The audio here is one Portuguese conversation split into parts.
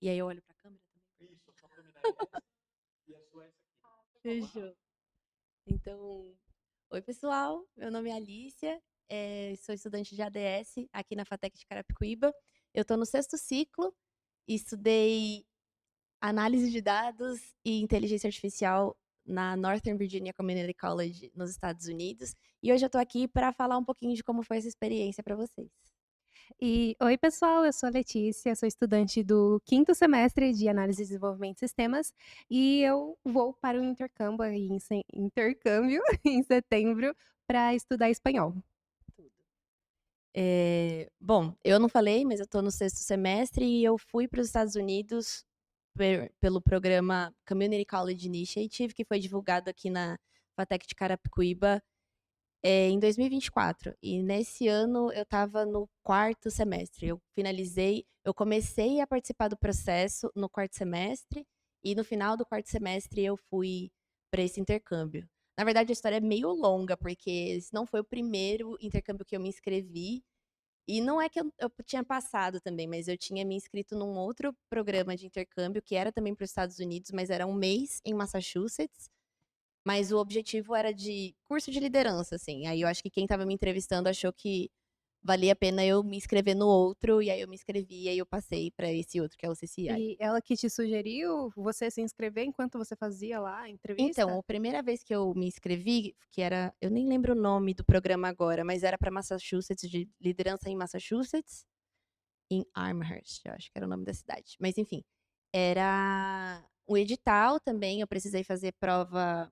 E aí eu olho pra câmera também. Isso, a sua câmera é essa e a sua é essa aqui. Fechou. Então, oi pessoal, meu nome é Alicia, sou estudante de ADS aqui na FATEC de Carapicuíba. Eu estou no sexto ciclo, estudei análise de dados e inteligência artificial na Northern Virginia Community College, nos Estados Unidos. E hoje eu estou aqui para falar um pouquinho de como foi essa experiência para vocês. E oi, pessoal, eu sou a Letícia, sou estudante do quinto semestre de Análise e Desenvolvimento de Sistemas e eu vou para o intercâmbio em setembro para estudar espanhol. Bom, eu não falei, mas eu estou no sexto semestre e eu fui para os Estados Unidos pelo programa Community College Initiative, que foi divulgado aqui na FATEC de Carapicuíba em 2024. E nesse ano eu estava no quarto semestre. Eu comecei a participar do processo no quarto semestre e no final do quarto semestre eu fui para esse intercâmbio. Na verdade, a história é meio longa, porque esse não foi o primeiro intercâmbio que eu me inscrevi. E não é que eu tinha passado também, mas eu tinha me inscrito num outro programa de intercâmbio, que era também para os Estados Unidos, mas era um mês em Massachusetts. Mas o objetivo era de curso de liderança, assim. Aí eu acho que quem estava me entrevistando achou que valia a pena eu me inscrever no outro, e aí eu me inscrevi, e aí eu passei para esse outro, que é o CCI. E ela que te sugeriu você se inscrever enquanto você fazia lá a Então, entrevista? a primeira vez que eu me inscrevi, que era, eu nem lembro o nome do programa agora, mas era para Massachusetts, de liderança em Massachusetts, em Amherst, eu acho que era o nome da cidade. Mas enfim, era o edital também, eu precisei fazer prova,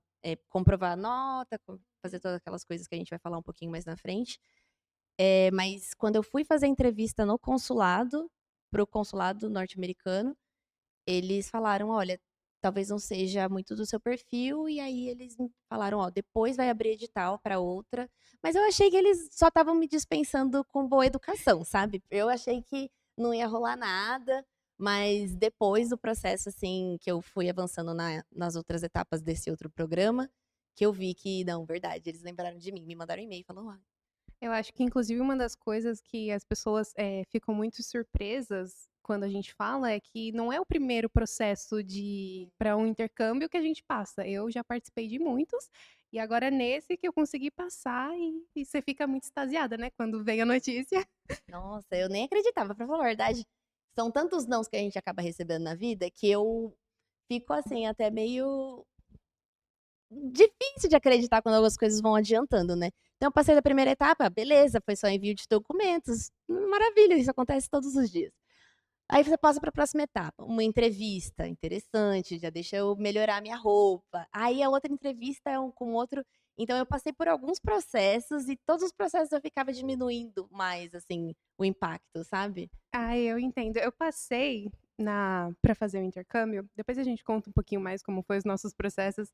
comprovar a nota, fazer todas aquelas coisas que a gente vai falar um pouquinho mais na frente. Mas quando eu fui fazer a entrevista no consulado, para o consulado norte-americano, eles falaram: olha, talvez não seja muito do seu perfil, e aí eles me falaram: ó, depois vai abrir edital para outra. Mas eu achei que eles só estavam me dispensando com boa educação, sabe? Eu achei que não ia rolar nada, mas depois do processo, assim, que eu fui avançando nas outras etapas desse outro programa, que eu vi que, não, verdade, eles lembraram de mim, me mandaram um e-mail falando: Eu acho que inclusive uma das coisas que as pessoas, ficam muito surpresas quando a gente fala é que não é o primeiro processo de para um intercâmbio que a gente passa. Eu já participei de muitos, e agora nesse que eu consegui passar e você fica muito extasiada, né, quando vem a notícia. nossa, eu nem acreditava, pra falar a verdade. São tantos nãos que a gente acaba recebendo na vida que eu fico assim, até meio difícil de acreditar quando algumas coisas vão adiantando, né? Então, eu passei da primeira etapa, beleza, foi só envio de documentos, maravilha, isso acontece todos os dias. Aí você passa para a próxima etapa, uma entrevista interessante, já deixa eu melhorar a minha roupa. Aí a outra entrevista é com outro. Então eu passei por alguns processos e todos os processos eu ficava diminuindo mais, assim, o impacto, sabe? Ah, eu entendo. Eu passei na para fazer o intercâmbio, depois a gente conta um pouquinho mais como foi os nossos processos,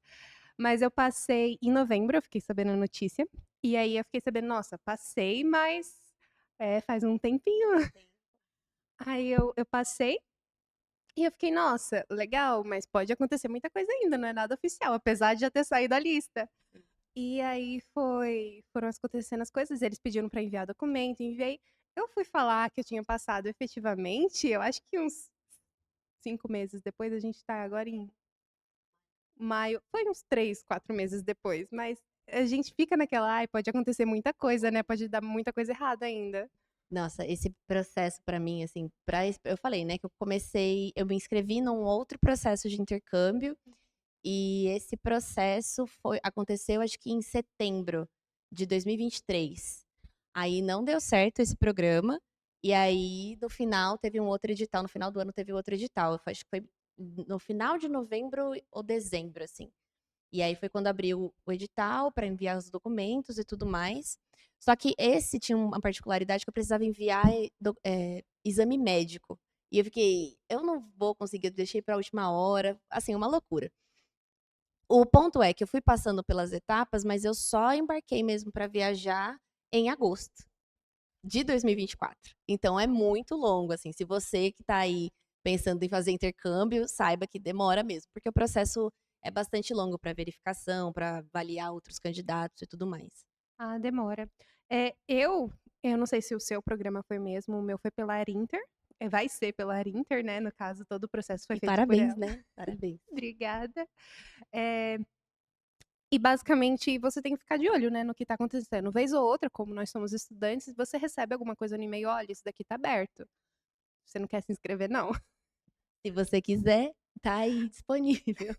mas eu passei em novembro, eu fiquei sabendo a notícia, e aí eu fiquei sabendo: "Nossa, passei, mas, faz um tempinho". Aí eu passei, e eu fiquei: "Nossa, legal, mas pode acontecer muita coisa ainda, não é nada oficial", apesar de já ter saído a lista. E aí foram acontecendo as coisas, eles pediram pra enviar documento, enviei. Eu fui falar que eu tinha passado efetivamente, eu acho que uns 5 meses depois, a gente tá agora em maio, foi uns 3, 4 meses depois, mas a gente fica naquela: "Ai, pode acontecer muita coisa, né, pode dar muita coisa errada ainda". Nossa, esse processo pra mim, assim, eu falei, né, que eu me inscrevi num outro processo de intercâmbio, e esse processo aconteceu acho que em setembro de 2023. Aí não deu certo esse programa, e aí no final teve um outro edital, no final do ano teve outro edital, acho que foi no final de novembro ou dezembro, assim. E aí foi quando abriu o edital para enviar os documentos e tudo mais. Só que esse tinha uma particularidade que eu precisava enviar exame médico. E eu fiquei, eu não vou conseguir, eu deixei para a última hora, assim, uma loucura. O ponto é que eu fui passando pelas etapas, mas eu só embarquei mesmo para viajar em agosto de 2024. Então é muito longo, assim. Se você que está aí pensando em fazer intercâmbio, saiba que demora mesmo, porque o processo é bastante longo para verificação, para avaliar outros candidatos e tudo mais. Ah, demora. Eu não sei se o seu programa foi mesmo, o meu foi pela Arinter, vai ser pela Arinter, né? No caso, todo o processo foi E feito por parabéns, ela. né? Parabéns. Obrigada. E basicamente você tem que ficar de olho, né, no que tá acontecendo. Vez ou outra, como nós somos estudantes, você recebe alguma coisa no e-mail, olha, isso daqui tá aberto. Você não quer se inscrever, não. Se você quiser, tá aí disponível.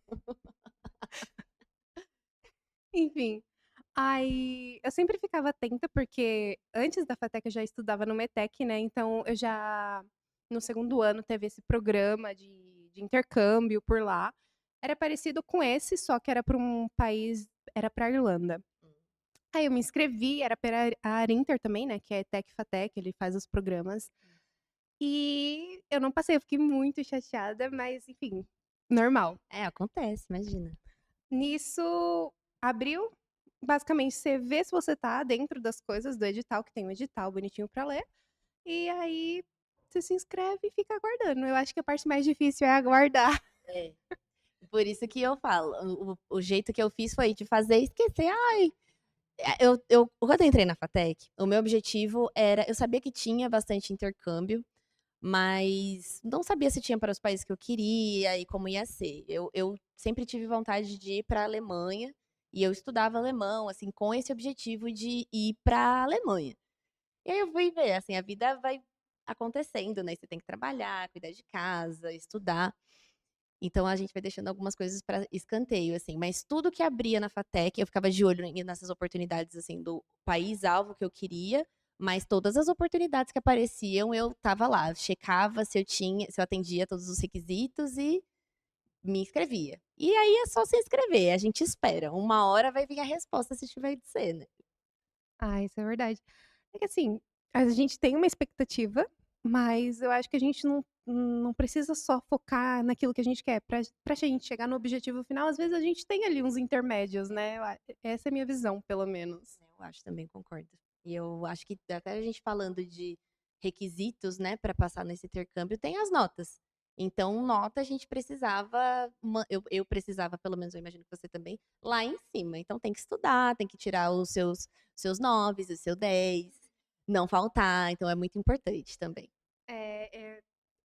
Enfim. Aí eu sempre ficava atenta, porque antes da FATEC eu já estudava no METEC, né? Então eu já, no segundo ano, teve esse programa de intercâmbio por lá. Era parecido com esse, só que era para um país, era pra Irlanda. Aí eu me inscrevi, era para a Arinter também, né? Que é Tec Fatec, ele faz os programas. E eu não passei, eu fiquei muito chateada, mas enfim, normal. É, acontece, imagina. Nisso, abriu, basicamente você vê se você tá dentro das coisas do edital, que tem um edital bonitinho pra ler, e aí você se inscreve e fica aguardando. Eu acho que a parte mais difícil é aguardar. É. Por isso que eu falo, o jeito que eu fiz foi de fazer esquecer. Ai, quando eu entrei na FATEC, o meu objetivo era, eu sabia que tinha bastante intercâmbio, mas não sabia se tinha para os países que eu queria e como ia ser. Eu sempre tive vontade de ir para a Alemanha e eu estudava alemão, assim, com esse objetivo de ir para a Alemanha. E aí eu fui ver, assim, a vida vai acontecendo, né? Você tem que trabalhar, cuidar de casa, estudar. Então a gente vai deixando algumas coisas para escanteio, assim. Mas tudo que abria na FATEC, eu ficava de olho nessas oportunidades, assim, do país-alvo que eu queria. Mas todas as oportunidades que apareciam, eu tava lá, checava se eu tinha, se eu atendia todos os requisitos e me inscrevia. E aí é só se inscrever, a gente espera. Uma hora vai vir a resposta se tiver de ser, né? Ah, isso é verdade. É que assim, a gente tem uma expectativa, mas eu acho que a gente não precisa só focar naquilo que a gente quer. Pra gente chegar no objetivo final, às vezes a gente tem ali uns intermédios, né? Essa é a minha visão, pelo menos. Eu acho também, concordo. E eu acho que até a gente falando de requisitos, né, para passar nesse intercâmbio, tem as notas. Então, nota a gente precisava, eu precisava, pelo menos eu imagino que você também, lá em cima. Então, tem que estudar, tem que tirar os seus 9, o seu 10, não faltar. Então, é muito importante também.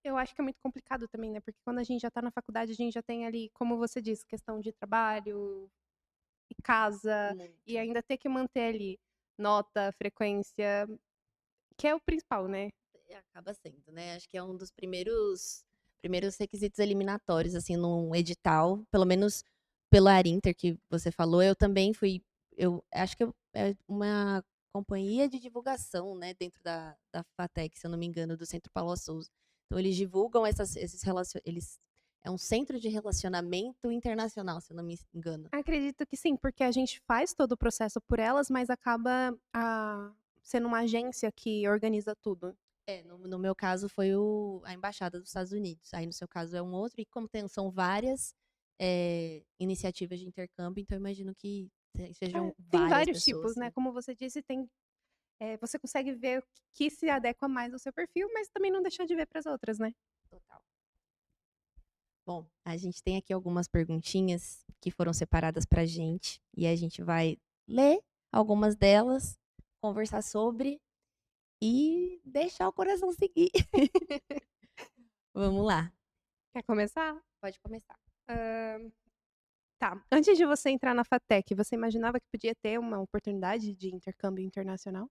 Eu acho que é muito complicado também, né? Porque quando a gente já tá na faculdade, a gente já tem ali, como você disse, questão de trabalho, e casa, e Muito. ainda ter que manter ali nota, frequência, que é o principal, né? Acaba sendo, né? Acho que é um dos primeiros requisitos eliminatórios, assim, num edital, pelo menos pelo Arinter que você falou, eu também fui, eu acho que é uma companhia de divulgação, né, dentro da FATEC, se eu não me engano, do Centro Paula Souza. Então eles divulgam esses eles é um centro de relacionamento internacional, se eu não me engano. Acredito que sim, porque a gente faz todo o processo por elas, mas acaba sendo uma agência que organiza tudo. É, no meu caso foi a embaixada dos Estados Unidos. Aí no seu caso é um outro. E como são várias iniciativas de intercâmbio, então eu imagino que sejam Tem várias vários tipos, pessoas, né? né? Como você disse, você consegue ver o que se adequa mais ao seu perfil, mas também não deixar de ver para as outras, né? Total. Bom, a gente tem aqui algumas perguntinhas que foram separadas pra gente. E a gente vai ler algumas delas, conversar sobre e deixar o coração seguir. Vamos lá. Quer começar? Pode começar. Tá. Antes de você entrar na FATEC, você imaginava que podia ter uma oportunidade de intercâmbio internacional?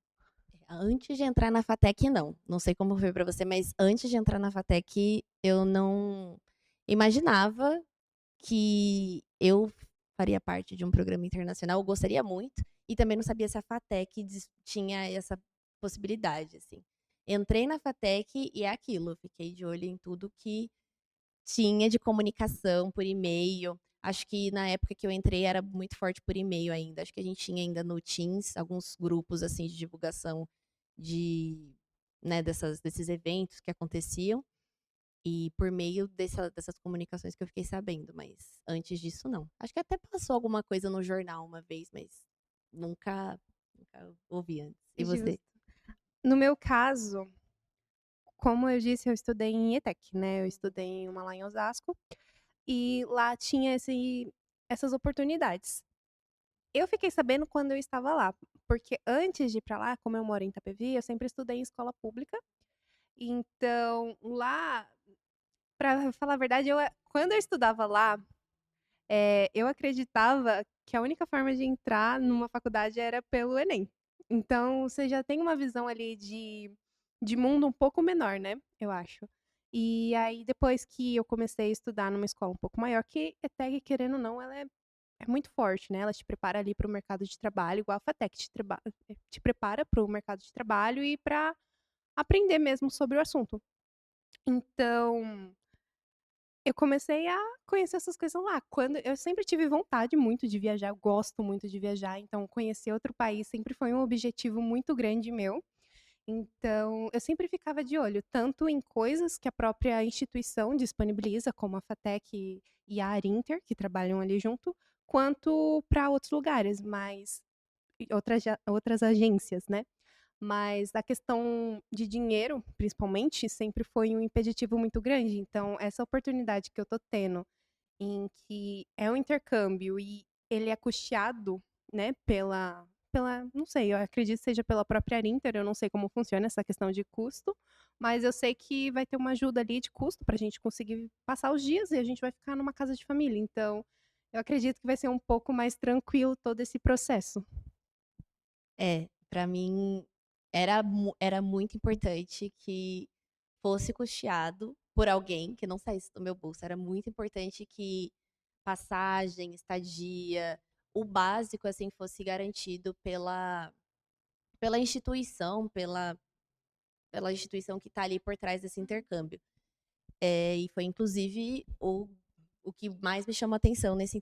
Antes de entrar na FATEC, não. Não sei como foi pra você, mas antes de entrar na FATEC, eu não imaginava que eu faria parte de um programa internacional. Eu gostaria muito e também não sabia se a FATEC tinha essa possibilidade, assim. Entrei na FATEC e é aquilo, eu fiquei de olho em tudo que tinha de comunicação por e-mail. Acho que na época que eu entrei era muito forte por e-mail ainda. Acho que a gente tinha ainda no Teams alguns grupos assim de divulgação de, né, desses eventos que aconteciam e por meio dessas comunicações que eu fiquei sabendo, mas antes disso não. Acho que até passou alguma coisa no jornal uma vez, mas nunca ouvi antes. E você? Justo. No meu caso, como eu disse, eu estudei em ETEC, né? Eu estudei em uma lá em Osasco e lá tinha essas oportunidades. Eu fiquei sabendo quando eu estava lá, porque antes de ir pra lá, como eu moro em Itapevi, eu sempre estudei em escola pública Então, lá, pra falar a verdade, quando eu estudava lá, eu acreditava que a única forma de entrar numa faculdade era pelo Enem. Então, você já tem uma visão ali de mundo um pouco menor, né, eu acho. E aí, depois que eu comecei a estudar numa escola um pouco maior, que ETEC, querendo ou não, ela é muito forte, né, ela te prepara ali para o mercado de trabalho, igual a FATEC te prepara para o mercado de trabalho e para aprender mesmo sobre o assunto. Então, eu comecei a conhecer essas coisas lá. Quando eu sempre tive vontade muito de viajar, eu gosto muito de viajar, então conhecer outro país sempre foi um objetivo muito grande meu. Então, eu sempre ficava de olho, tanto em coisas que a própria instituição disponibiliza, como a FATEC e a Arinter, que trabalham ali junto, quanto para outros lugares, mas e outras agências, né. Mas a questão de dinheiro, principalmente, sempre foi um impeditivo muito grande. Então, essa oportunidade que eu tô tendo, em que é um intercâmbio e ele é custeado, né, pela não sei, eu acredito que seja pela própria Arinter, eu não sei como funciona essa questão de custo, mas eu sei que vai ter uma ajuda ali de custo pra gente conseguir passar os dias e a gente vai ficar numa casa de família. Então, eu acredito que vai ser um pouco mais tranquilo todo esse processo. É, pra mim era muito importante que fosse custeado por alguém, que não saísse do meu bolso. Era muito importante que passagem, estadia, o básico, assim, fosse garantido pela instituição, pela instituição que tá ali por trás desse intercâmbio. E foi inclusive o que mais me chamou atenção nesse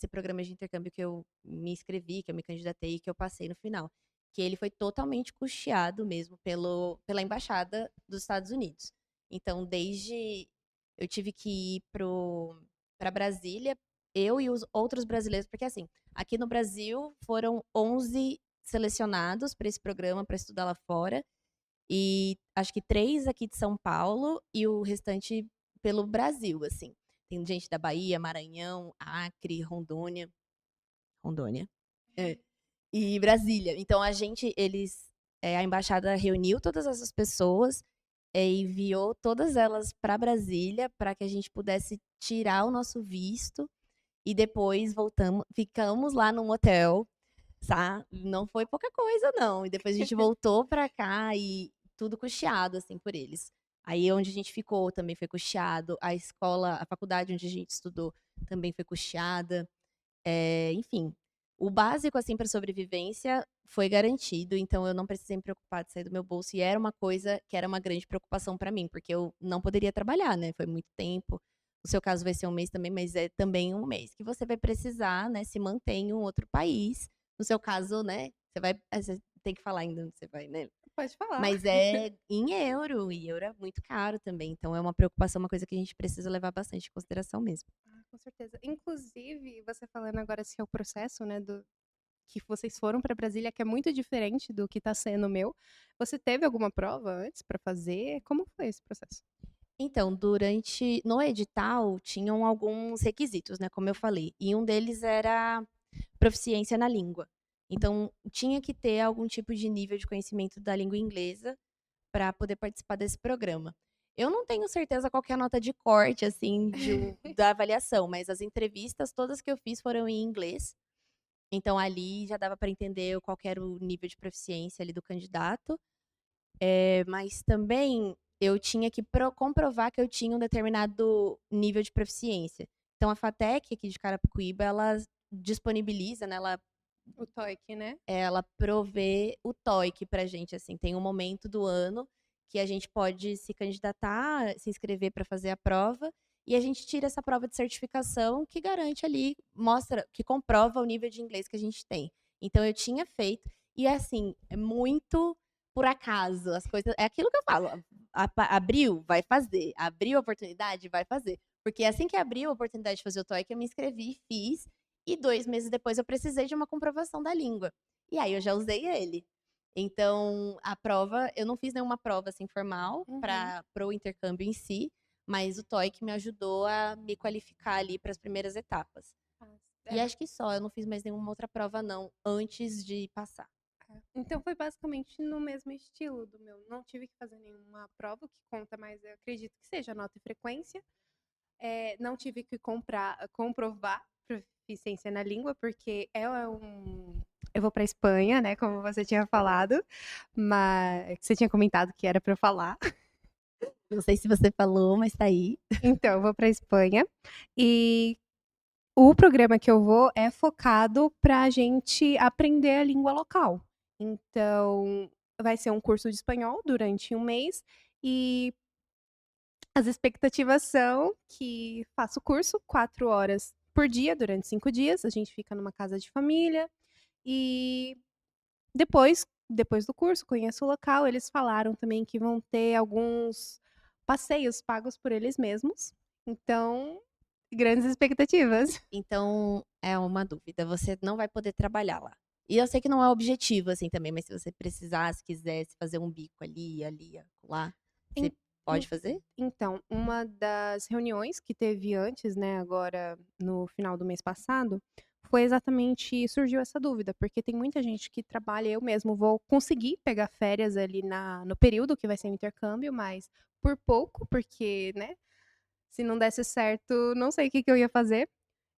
programa de intercâmbio que eu me inscrevi, que eu me candidatei e que eu passei no final. Que ele foi totalmente custeado mesmo pela embaixada dos Estados Unidos. Então, desde eu tive que ir para Brasília, eu e os outros brasileiros, porque assim, aqui no Brasil foram 11 selecionados para esse programa para estudar lá fora. E acho que 3 aqui de São Paulo e o restante pelo Brasil, assim. Tem gente da Bahia, Maranhão, Acre, Rondônia, é, e Brasília. Então a embaixada reuniu todas essas pessoas, enviou todas elas para Brasília para que a gente pudesse tirar o nosso visto e depois ficamos lá num hotel. Não foi pouca coisa não, e depois a gente voltou pra cá e tudo custeado, assim, por eles. Aí onde a gente ficou também foi custeado, a faculdade onde a gente estudou também foi custeada, enfim, o básico, assim, pra sobrevivência foi garantido, então eu não precisei me preocupar de sair do meu bolso e era uma coisa que era uma grande preocupação pra mim, porque eu não poderia trabalhar, né, foi muito tempo. No seu caso vai ser 1 mês também, mas é também 1 mês que você vai precisar, né, se manter em um outro país. No seu caso, né, você tem que falar ainda onde você vai, né, Pode falar. mas é em euro, e euro é muito caro também, então é uma preocupação, uma coisa que a gente precisa levar bastante em consideração mesmo. Ah, com certeza. Inclusive, você falando agora esse é o processo, né, do que vocês foram para Brasília, que é muito diferente do que tá sendo o meu. Você teve alguma prova antes para fazer? Como foi esse processo? Então, no edital tinham alguns requisitos, né, como eu falei, e um deles era proficiência na língua. Então, tinha que ter algum tipo de nível de conhecimento da língua inglesa para poder participar desse programa. Eu não tenho certeza qual que é a nota de corte, assim, da avaliação, mas as entrevistas todas que eu fiz foram em inglês. Então, ali já dava para entender qual que era o nível de proficiência ali do candidato. Mas também eu tinha que comprovar que eu tinha um determinado nível de proficiência. Então, a FATEC aqui de Carapicuíba, ela disponibiliza, né, O TOEIC, né? ela provê o TOEIC pra gente, assim. Tem um momento do ano que a gente pode se candidatar, se inscrever para fazer a prova, e a gente tira essa prova de certificação que garante ali, mostra, que comprova o nível de inglês que a gente tem. Então eu tinha feito, e assim, é muito por acaso, as coisas. É aquilo que eu falo, abriu, vai fazer. Abriu a oportunidade, vai fazer. Porque assim que abriu a oportunidade de fazer o TOEIC, eu me inscrevi, fiz, e 2 meses depois eu precisei de uma comprovação da língua. E aí eu já usei ele. Então, a prova, eu não fiz nenhuma prova assim formal Uhum. para o intercâmbio em si, mas o TOEIC me ajudou a me qualificar ali para as primeiras etapas. Ah, E é, acho que só, eu não fiz mais nenhuma outra prova não, antes de passar. Então foi basicamente no mesmo estilo do meu. Não tive que fazer nenhuma prova, o que conta mais, eu acredito que seja nota e frequência. Não tive que comprovar proficiência na língua, porque eu vou para Espanha, né, como você tinha falado, mas você tinha comentado que era para eu falar. Não sei se você falou, mas tá aí. Então, eu vou para Espanha e o programa que eu vou é focado para a gente aprender a língua local. Então, vai ser um curso de espanhol durante um mês e as expectativas são que faça o curso 4 horas por dia, durante 5 dias. A gente fica numa casa de família e depois do curso, conheço o local. Eles falaram também que vão ter alguns passeios pagos por eles mesmos. Então, grandes expectativas. Então, é uma dúvida, você não vai poder trabalhar lá. E eu sei que não é objetivo, assim, também, mas se você precisasse, quisesse fazer um bico ali, ali, acolá, você En- pode fazer? Então, uma das reuniões que teve antes, né, agora no final do mês passado, foi exatamente, surgiu essa dúvida, porque tem muita gente que trabalha, eu mesmo vou conseguir pegar férias ali no período que vai ser o intercâmbio, mas por pouco, porque, né, se não desse certo, não sei o que que eu ia fazer.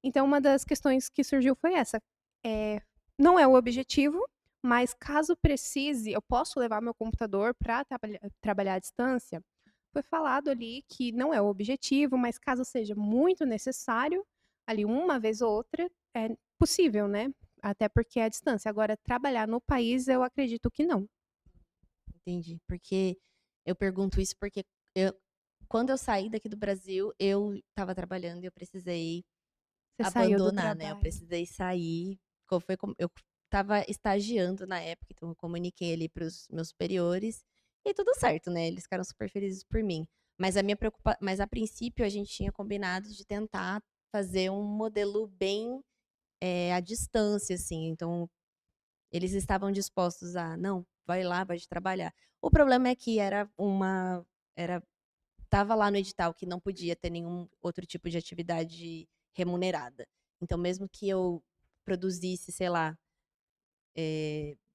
Então, uma das questões que surgiu foi essa. É, não é o objetivo, mas caso precise, eu posso levar meu computador para trabalhar à distância? Foi falado ali que não é o objetivo, mas caso seja muito necessário, ali uma vez ou outra, é possível, né? Até porque é à distância. Agora, trabalhar no país, eu acredito que não. Entendi, porque eu pergunto isso porque eu quando eu saí daqui do Brasil, eu estava trabalhando e eu precisei Você saiu do abandonar, né, eu trabalho. precisei sair, eu estava estagiando na época, então eu comuniquei ali para os meus superiores, e tudo certo, né, eles ficaram super felizes por mim. Mas a princípio a gente tinha combinado de tentar fazer um modelo bem, à distância, assim, então eles estavam dispostos a: "Não, vai lá, vai trabalhar". O problema é que era estava lá no edital que não podia ter nenhum outro tipo de atividade remunerada. Então mesmo que eu produzisse, sei lá,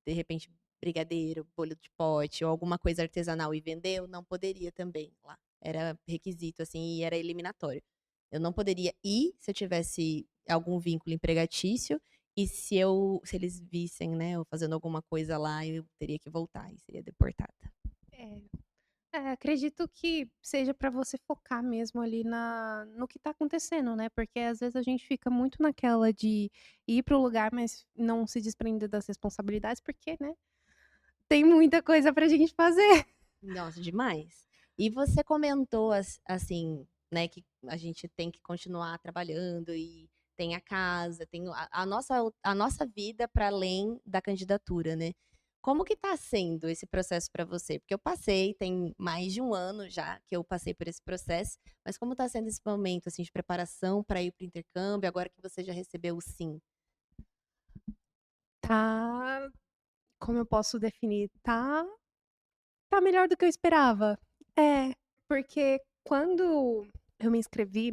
de repente brigadeiro, bolho de pote ou alguma coisa artesanal e vender, eu não poderia também lá. Era requisito, assim, e era eliminatório. Eu não poderia ir se eu tivesse algum vínculo empregatício e se eles vissem, né, eu fazendo alguma coisa lá, eu teria que voltar e seria deportada. É, acredito que seja para você focar mesmo ali no que tá acontecendo, né? Porque às vezes a gente fica muito naquela de ir para o lugar, mas não se desprender das responsabilidades, porque, né? Tem muita coisa pra gente fazer. Nossa, demais. E você comentou assim, né, que a gente tem que continuar trabalhando e tem a casa, tem a nossa vida para além da candidatura, né. Como que tá sendo esse processo para você? Porque eu passei, tem mais de um ano já que eu passei por esse processo, mas como tá sendo esse momento, assim, de preparação para ir para o intercâmbio, agora que você já recebeu o sim? Tá, como eu posso definir? Tá melhor do que eu esperava. É, porque quando eu me inscrevi,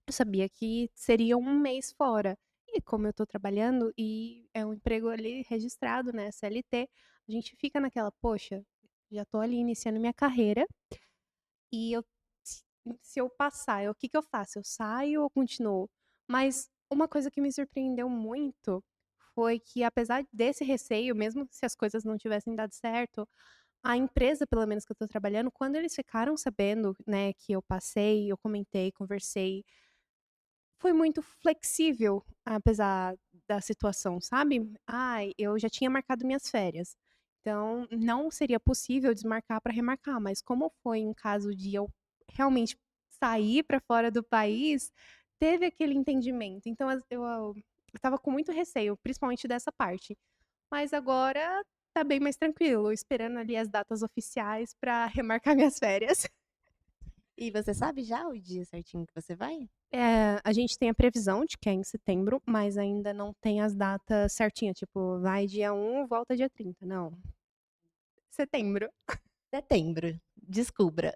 eu sabia que seria um mês fora. E como eu tô trabalhando e é um emprego ali registrado, né, CLT, a gente fica naquela: "Poxa, já tô ali iniciando minha carreira e se se eu passar, o que que eu faço? Eu saio ou continuo?". Mas uma coisa que me surpreendeu muito foi que, apesar desse receio, mesmo se as coisas não tivessem dado certo, a empresa, pelo menos que eu tô trabalhando, quando eles ficaram sabendo, né, que eu passei, eu comentei, conversei, foi muito flexível, apesar da situação, sabe. Ai, eu já tinha marcado minhas férias, então não seria possível desmarcar para remarcar, mas como foi em caso de eu realmente sair para fora do país, teve aquele entendimento. Então eu estava com muito receio, principalmente dessa parte. Mas agora tá bem mais tranquilo, esperando ali as datas oficiais para remarcar minhas férias. E você sabe já o dia certinho que você vai? A gente tem a previsão de que é em setembro, mas ainda não tem as datas certinhas, tipo, vai dia 1, volta dia 30, não. Setembro. Setembro, descubra.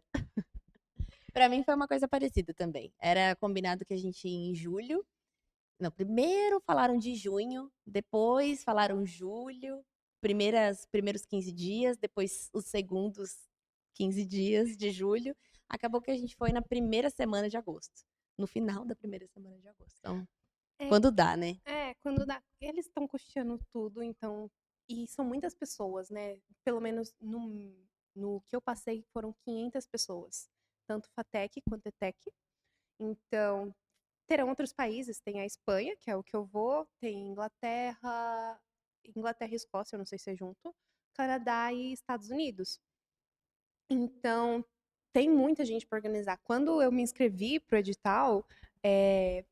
Pra mim foi uma coisa parecida também. Era combinado que a gente ia em julho. Não, primeiro falaram de junho, depois falaram julho. primeiros 15 dias, depois os segundos 15 dias de julho. Acabou que a gente foi na primeira semana de agosto. No final da primeira semana de agosto. Então, É, quando dá, né? quando dá. Eles estão custeando tudo, então. E são muitas pessoas, né? Pelo menos no que eu passei foram 500 pessoas. Tanto FATEC quanto ETEC. Então, terão outros países. Tem a Espanha, que é o que eu vou. Tem Inglaterra e Escócia, eu não sei se é junto. Canadá e Estados Unidos. Então, tem muita gente para organizar. Quando eu me inscrevi pro edital,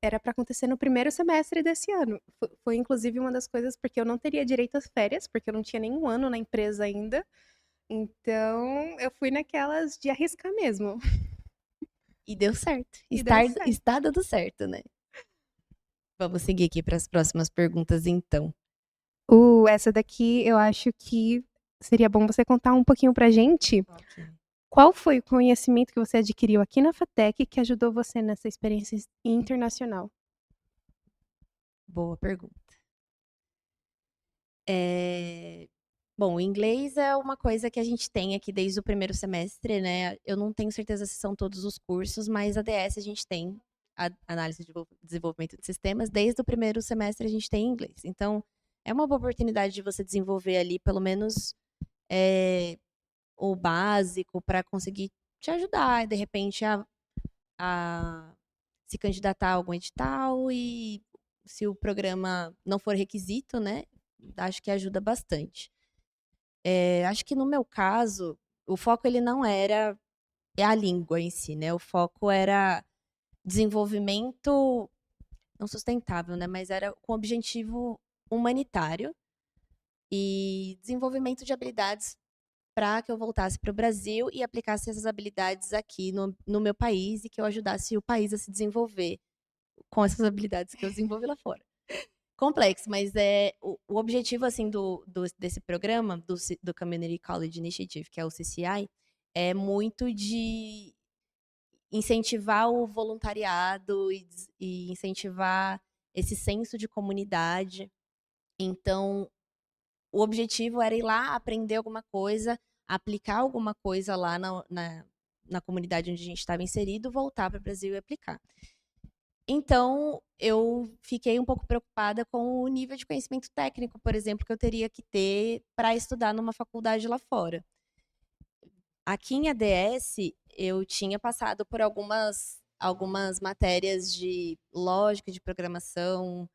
era para acontecer no primeiro semestre desse ano. Foi, inclusive, uma das coisas porque eu não teria direito às férias, porque eu não tinha nenhum ano na empresa ainda. Então, eu fui naquelas de arriscar mesmo. E deu certo. E deu certo. Está dando certo, né? Vamos seguir aqui para as próximas perguntas, então. Essa daqui eu acho que seria bom você contar um pouquinho pra gente. Ok. Qual foi o conhecimento que você adquiriu aqui na FATEC que ajudou você nessa experiência internacional? Boa pergunta. Bom, o inglês é uma coisa que a gente tem aqui desde o primeiro semestre, né? Eu não tenho certeza se são todos os cursos, mas a DS a gente tem a análise de desenvolvimento de sistemas. Desde o primeiro semestre a gente tem inglês. Então, é uma boa oportunidade de você desenvolver ali pelo menos o básico para conseguir te ajudar, de repente, a se candidatar a algum edital e se o programa não for requisito, né? Acho que ajuda bastante. Acho que no meu caso, o foco ele não era a língua em si, né? O foco era desenvolvimento não sustentável, né? Mas era com objetivo humanitário e desenvolvimento de habilidades para que eu voltasse para o Brasil e aplicasse essas habilidades aqui no meu país e que eu ajudasse o país a se desenvolver com essas habilidades que eu desenvolvi lá fora. Complexo, mas o objetivo assim desse programa, do Community College Initiative, que é o CCI, é muito de incentivar o voluntariado e incentivar esse senso de comunidade. Então, o objetivo era ir lá, aprender alguma coisa, aplicar alguma coisa lá na comunidade onde a gente estava inserido, voltar para o Brasil e aplicar. Então, eu fiquei um pouco preocupada com o nível de conhecimento técnico, por exemplo, que eu teria que ter para estudar numa faculdade lá fora. Aqui em ADS, eu tinha passado por algumas matérias de lógica de programação,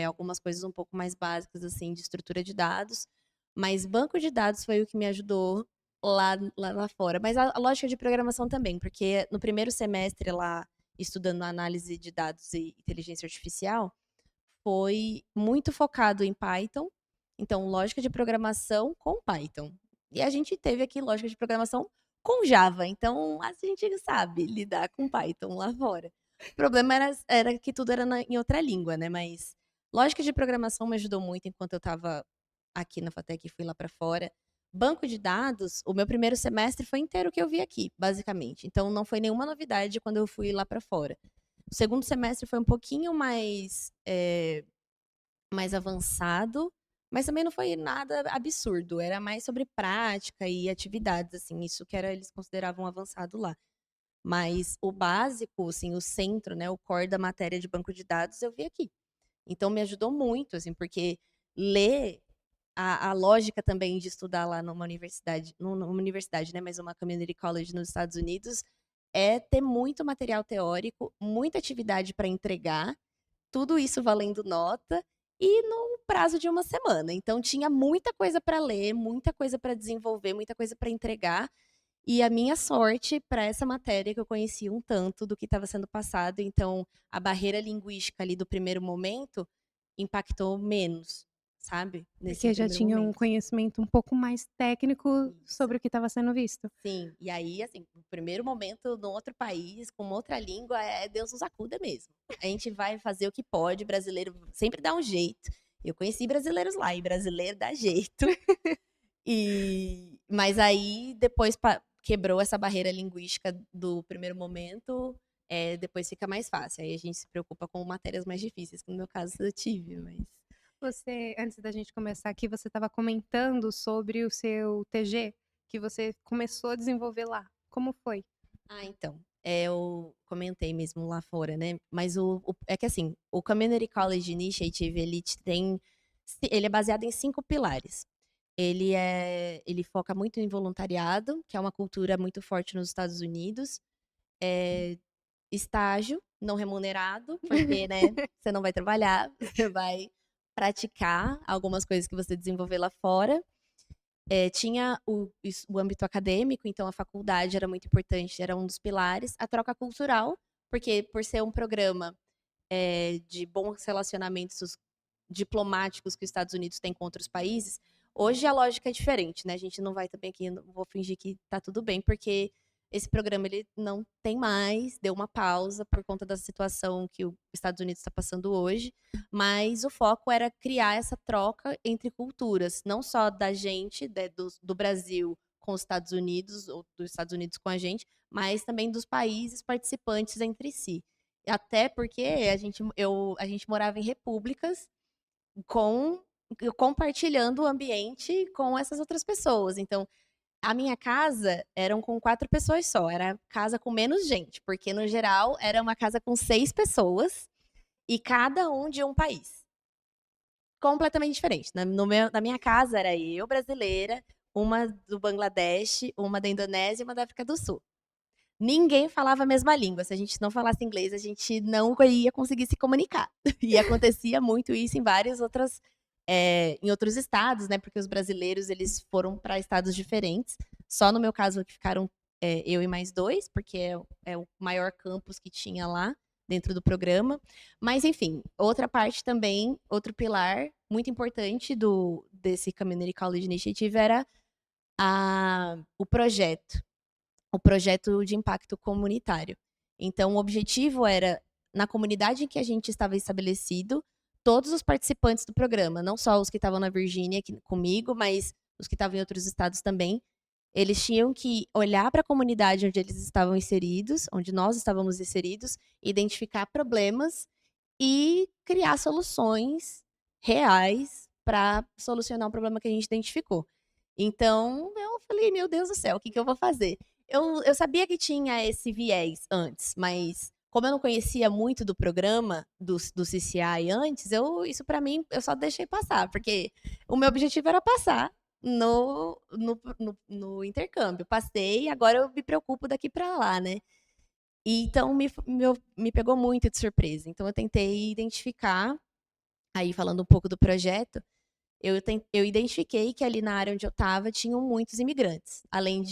algumas coisas um pouco mais básicas, assim, de estrutura de dados, mas banco de dados foi o que me ajudou lá fora. Mas a lógica de programação também, porque no primeiro semestre lá, estudando análise de dados e inteligência artificial, foi muito focado em Python, então lógica de programação com Python. E a gente teve aqui lógica de programação com Java, então a gente sabe lidar com Python lá fora. O problema era que tudo era em outra língua, né? Mas lógica de programação me ajudou muito enquanto eu estava aqui na FATEC e fui lá para fora. Banco de dados, o meu primeiro semestre foi inteiro que eu vi aqui, basicamente. Então não foi nenhuma novidade quando eu fui lá para fora. O segundo semestre foi um pouquinho mais avançado, mas também não foi nada absurdo. Era mais sobre prática e atividades, assim, isso que eles consideravam avançado lá. Mas o básico, assim, o centro, né, o core da matéria de banco de dados, eu vi aqui. Então me ajudou muito, assim, porque ler a lógica também de estudar lá numa universidade, né, mas uma community college nos Estados Unidos, é ter muito material teórico, muita atividade para entregar, tudo isso valendo nota e no prazo de uma semana. Então tinha muita coisa para ler, muita coisa para desenvolver, muita coisa para entregar. E a minha sorte para essa matéria que eu conhecia um tanto do que estava sendo passado, então a barreira linguística ali do primeiro momento impactou menos, sabe? Nesse Porque já primeiro tinha um momento. conhecimento um pouco mais técnico Isso. sobre o que estava sendo visto. Sim, e aí, assim, no primeiro momento, num outro país, com outra língua, Deus nos acuda mesmo. A gente vai fazer o que pode, brasileiro sempre dá um jeito. Eu conheci brasileiros lá, e brasileiro dá jeito. Mas aí, depois quebrou essa barreira linguística do primeiro momento, depois fica mais fácil. Aí a gente se preocupa com matérias mais difíceis, que no meu caso eu tive, mas Você, antes da gente começar aqui, você estava comentando sobre o seu TG, que você começou a desenvolver lá. Como foi? Ah, então, eu comentei mesmo lá fora, né, mas é que assim, o Community College Initiative, ele é baseado em 5 pilares. Ele foca muito em voluntariado, que é uma cultura muito forte nos Estados Unidos, estágio não remunerado, porque, né, você não vai trabalhar, você vai praticar algumas coisas que você desenvolver lá fora. Tinha o âmbito acadêmico, então a faculdade era muito importante, era um dos pilares. A troca cultural, porque por ser um programa de bons relacionamentos diplomáticos que os Estados Unidos têm com outros países, hoje a lógica é diferente, né? A gente não vai também aqui, não vou fingir que tá tudo bem, porque esse programa ele não tem mais, deu uma pausa por conta da situação que os Estados Unidos está passando hoje, mas o foco era criar essa troca entre culturas, não só da gente, do Brasil com os Estados Unidos, ou dos Estados Unidos com a gente, mas também dos países participantes entre si. Até porque a gente morava em repúblicas com compartilhando o ambiente com essas outras pessoas. Então, a minha casa eram com 4 pessoas só, era casa com menos gente, porque no geral era uma casa com 6 pessoas e cada um de um país. Completamente diferente. Na minha casa era eu, brasileira, uma do Bangladesh, uma da Indonésia e uma da África do Sul. Ninguém falava a mesma língua. Se a gente não falasse inglês, a gente não ia conseguir se comunicar. E acontecia muito isso em várias outras, em outros estados, né? Porque os brasileiros eles foram para estados diferentes. Só no meu caso que ficaram eu e mais 2, porque é o maior campus que tinha lá dentro do programa. Mas enfim, outra parte também, outro pilar muito importante desse Community College Initiative era o projeto de impacto comunitário. Então, o objetivo era, na comunidade em que a gente estava estabelecido, todos os participantes do programa, não só os que estavam na Virgínia comigo, mas os que estavam em outros estados também, eles tinham que olhar para a comunidade onde eles estavam inseridos, onde nós estávamos inseridos, identificar problemas e criar soluções reais para solucionar o problema que a gente identificou. Então, eu falei, meu Deus do céu, o que, que eu vou fazer? Eu sabia que tinha esse viés antes, mas como eu não conhecia muito do programa, do CCI antes, isso para mim, eu só deixei passar, porque o meu objetivo era passar no intercâmbio. Passei, agora eu me preocupo daqui para lá, né? E então me pegou muito de surpresa. Então eu tentei identificar, aí falando um pouco do projeto, eu identifiquei que ali na área onde eu estava tinham muitos imigrantes. Além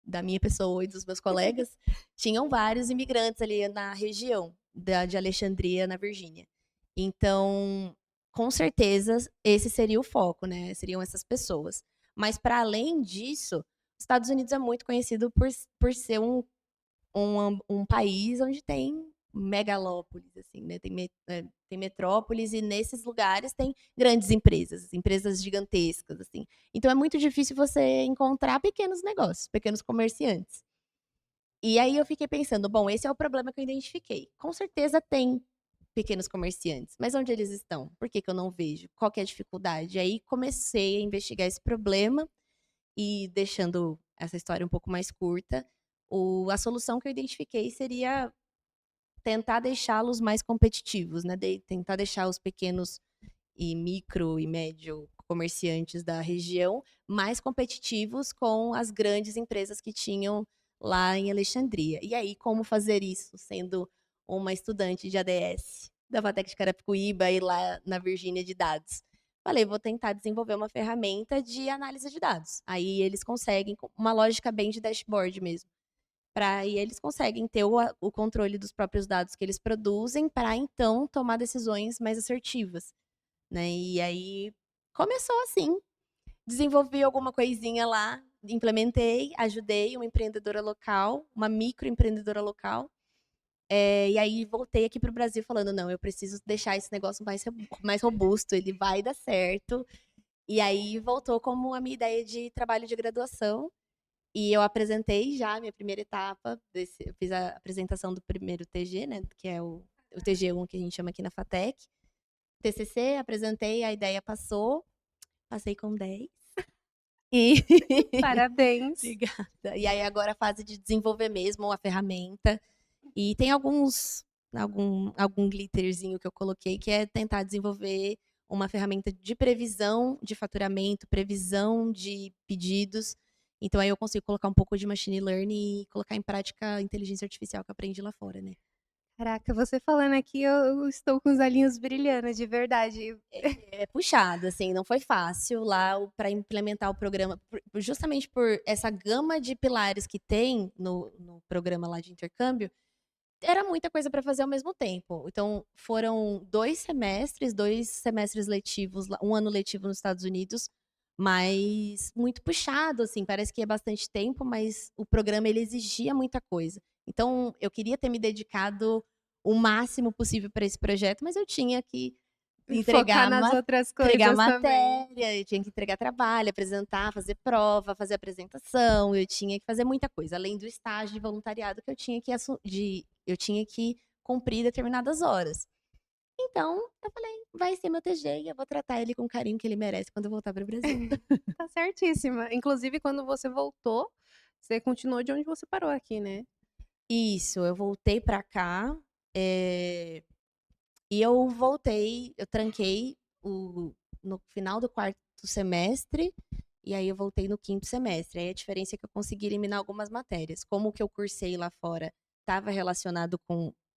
da minha pessoa e dos meus colegas, tinham vários imigrantes ali na região de Alexandria, na Virgínia. Então, com certeza, esse seria o foco, né? Seriam essas pessoas. Mas, para além disso, os Estados Unidos é muito conhecido por ser um país onde tem megalópolis, assim, né? Tem metrópoles e nesses lugares tem grandes empresas, empresas gigantescas, assim. Então é muito difícil você encontrar pequenos negócios, pequenos comerciantes. E aí eu fiquei pensando, bom, esse é o problema que eu identifiquei. Com certeza tem pequenos comerciantes, mas onde eles estão? Por que que eu não vejo? Qual que é a dificuldade? Aí comecei a investigar esse problema e deixando essa história um pouco mais curta, a solução que eu identifiquei seria tentar deixá-los mais competitivos, né? Tentar deixar os pequenos e micro e médio comerciantes da região mais competitivos com as grandes empresas que tinham lá em Alexandria. E aí, como fazer isso sendo uma estudante de ADS da FATEC de Carapicuíba e lá na Virgínia de dados? Falei, vou tentar desenvolver uma ferramenta de análise de dados. Aí eles conseguem uma lógica bem de dashboard mesmo. E eles conseguem ter o controle dos próprios dados que eles produzem para então tomar decisões mais assertivas, né? E aí começou assim, desenvolvi alguma coisinha lá, implementei, ajudei uma empreendedora local, uma microempreendedora local, e aí voltei aqui para o Brasil falando, não, eu preciso deixar esse negócio mais robusto, ele vai dar certo. E aí voltou como a minha ideia de trabalho de graduação, e eu apresentei já a minha primeira etapa, eu fiz a apresentação do primeiro TG, né, que é o TG1 que a gente chama aqui na FATEC. TCC, apresentei, a ideia passou, passei com 10. E Parabéns. obrigada. E aí agora a fase de desenvolver mesmo a ferramenta. E tem algum glitterzinho que eu coloquei, que é tentar desenvolver uma ferramenta de previsão de faturamento, previsão de pedidos. Então aí eu consigo colocar um pouco de machine learning e colocar em prática a inteligência artificial que eu aprendi lá fora, né? Caraca, você falando aqui, eu estou com os olhinhos brilhando, de verdade. É puxado, assim, não foi fácil lá para implementar o programa, justamente por essa gama de pilares que tem no programa lá de intercâmbio, era muita coisa para fazer ao mesmo tempo. Então, foram 2 semestres letivos, um ano letivo nos Estados Unidos, mas muito puxado, assim, parece que é bastante tempo, mas o programa ele exigia muita coisa. Então, eu queria ter me dedicado o máximo possível para esse projeto, mas eu tinha que Focar entregar, nas outras entregar coisas também. matéria, eu tinha que entregar trabalho, apresentar, fazer prova, fazer apresentação, eu tinha que fazer muita coisa, além do estágio de voluntariado que eu tinha que cumprir determinadas horas. Então, eu falei, vai ser meu TG e eu vou tratar ele com o carinho que ele merece quando eu voltar para o Brasil. Tá certíssima. Inclusive, quando você voltou, você continuou de onde você parou aqui, né? Isso, eu voltei para cá, e eu tranquei no final do 4º semestre, e aí eu voltei no 5º semestre. Aí a diferença é que eu consegui eliminar algumas matérias. Como o que eu cursei lá fora estava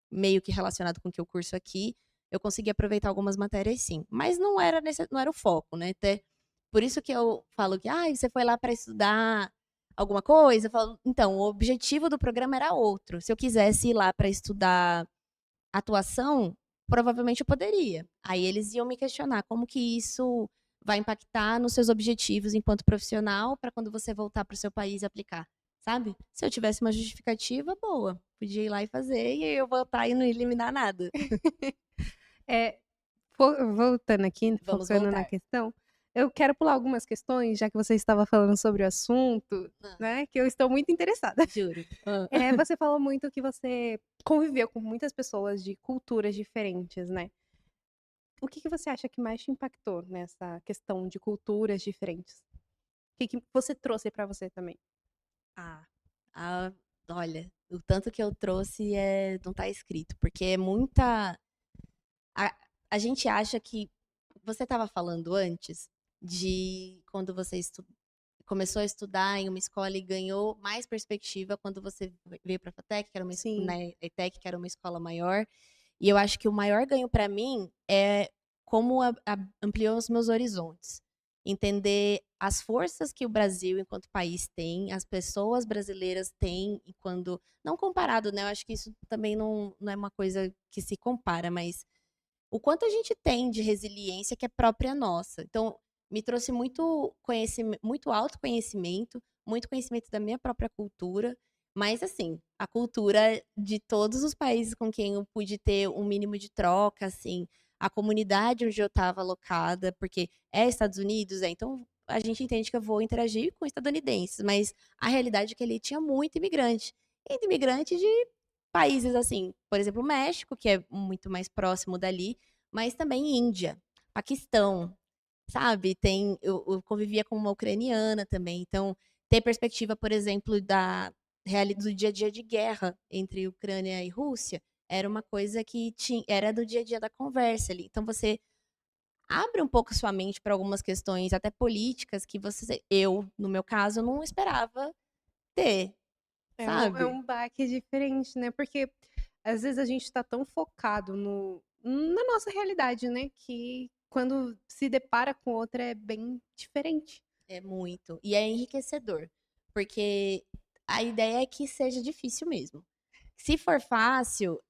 meio que relacionado com o que eu curso aqui, eu consegui aproveitar algumas matérias sim. Mas não era o foco, né? Até por isso que eu falo que, você foi lá para estudar alguma coisa. Eu falo, então, o objetivo do programa era outro. Se eu quisesse ir lá para estudar atuação, provavelmente eu poderia. Aí eles iam me questionar como que isso vai impactar nos seus objetivos enquanto profissional para quando você voltar para o seu país aplicar, sabe? Se eu tivesse uma justificativa, boa, podia ir lá e fazer e eu voltar e não eliminar nada. É, voltando aqui, Vamos focando na voltar. questão, eu quero pular algumas questões, já que você estava falando sobre o assunto, né? Que eu estou muito interessada. Juro. Você falou muito que você conviveu com muitas pessoas de culturas diferentes, né? O que você acha que mais te impactou nessa questão de culturas diferentes? O que você trouxe pra você também? Ah, olha, o tanto que eu trouxe não tá escrito, porque é muita. A gente acha que. Você estava falando antes de quando você começou a estudar em uma escola e ganhou mais perspectiva quando você veio para a FATEC, que era Sim. na ETEC, que era uma escola maior. E eu acho que o maior ganho para mim é como ampliou os meus horizontes. Entender as forças que o Brasil, enquanto país, tem, as pessoas brasileiras têm, e quando. Não comparado, né? Eu acho que isso também não é uma coisa que se compara, mas o quanto a gente tem de resiliência que é própria nossa. Então, me trouxe muito conhecimento, muito autoconhecimento, muito conhecimento da minha própria cultura, mas assim, a cultura de todos os países com quem eu pude ter um mínimo de troca, assim, a comunidade onde eu estava alocada, porque é Estados Unidos, então a gente entende que eu vou interagir com estadunidenses, mas a realidade é que ali tinha muito imigrante. E imigrante de países assim, por exemplo, o México, que é muito mais próximo dali, mas também Índia, Paquistão, sabe? Eu convivia com uma ucraniana também, então ter perspectiva, por exemplo, do dia a dia de guerra entre Ucrânia e Rússia era uma coisa que era do dia a dia da conversa ali. Então você abre um pouco sua mente para algumas questões, até políticas, que no meu caso, não esperava ter, É sabe? um baque diferente, né? Porque às vezes a gente tá tão focado na nossa realidade, né? Que quando se depara com outra é bem diferente. É muito. E é enriquecedor. Porque a ideia é que seja difícil mesmo. Se for fácil,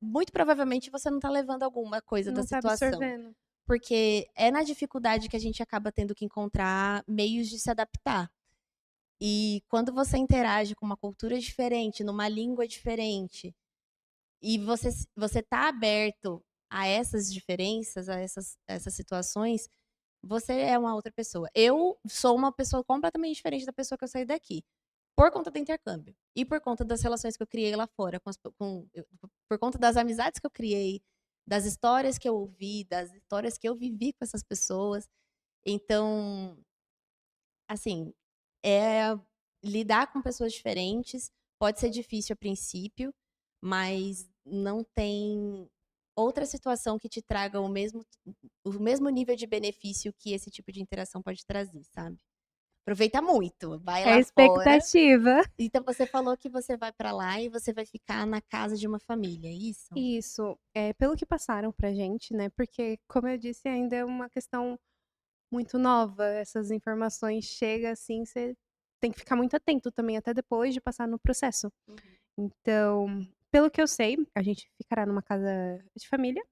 muito provavelmente você não tá levando alguma coisa da Não tá situação. absorvendo. Porque é na dificuldade que a gente acaba tendo que encontrar meios de se adaptar. E quando você interage com uma cultura diferente, numa língua diferente, e você tá aberto a essas diferenças, a essas situações, você é uma outra pessoa. Eu sou uma pessoa completamente diferente da pessoa que eu saí daqui. Por conta do intercâmbio. E por conta das relações que eu criei lá fora. Por conta das amizades que eu criei. das histórias que eu ouvi, das histórias que eu vivi com essas pessoas. Então, assim, é lidar com pessoas diferentes pode ser difícil a princípio, mas não tem outra situação que te traga o mesmo nível de benefício que esse tipo de interação pode trazer, sabe? Aproveita muito, vai É a lá fora. expectativa. Então você falou que você vai pra lá e você vai ficar na casa de uma família, é isso? Isso, pelo que passaram pra gente, né? Porque, como eu disse, ainda é uma questão muito nova. Essas informações chegam assim, você tem que ficar muito atento também, até depois de passar no processo. Uhum. Então, pelo que eu sei, a gente ficará numa casa de família.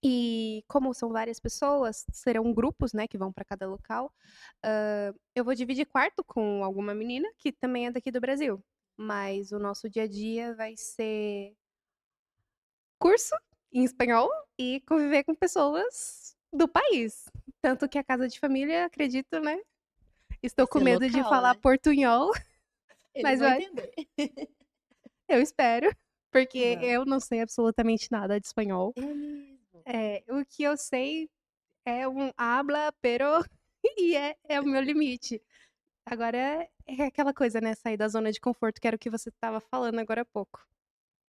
E como são várias pessoas, serão grupos, né, que vão para cada local. Eu vou dividir quarto com alguma menina que também é daqui do Brasil. Mas o nosso dia a dia vai ser curso em espanhol e conviver com pessoas do país. Tanto que a casa de família, acredito, né? Vai Estou com ser medo de local, falar né? portunhol, Eles mas vão entender. eu espero, porque Vão. eu não sei absolutamente nada de espanhol. É mesmo. O que eu sei é um habla, pero e é o meu limite. Agora é aquela coisa, né? Sair da zona de conforto, que era o que você estava falando agora há pouco.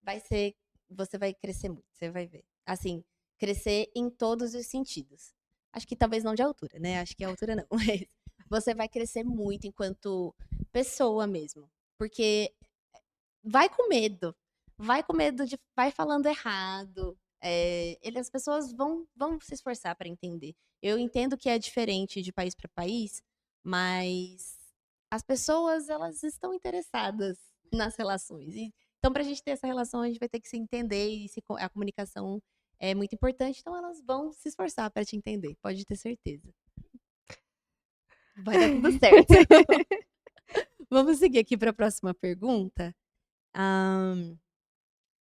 Vai ser, você vai crescer muito, você vai ver. Assim, crescer em todos os sentidos. Acho que talvez não de altura, né? Acho que a altura não, mas você vai crescer muito enquanto pessoa mesmo. Porque vai com medo de, vai falando errado. As pessoas vão se esforçar para entender. Eu entendo que é diferente de país para país, mas as pessoas elas estão interessadas nas relações. Então, para a gente ter essa relação, a gente vai ter que se entender e a comunicação é muito importante. Então, elas vão se esforçar para te entender. Pode ter certeza. Vai dar tudo certo. Vamos seguir aqui para a próxima pergunta. Ahn,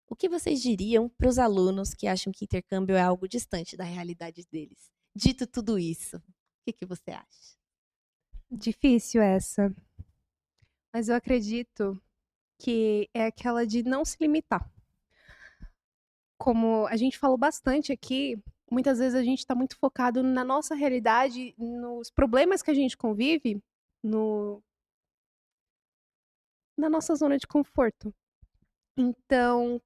O que vocês diriam para os alunos que acham que intercâmbio é algo distante da realidade deles? Dito tudo isso, o que você acha? Difícil essa, mas eu acredito que é aquela de não se limitar. Como a gente falou bastante aqui, muitas vezes a gente está muito focado na nossa realidade, nos problemas que a gente convive, no, na nossa zona de conforto. Então,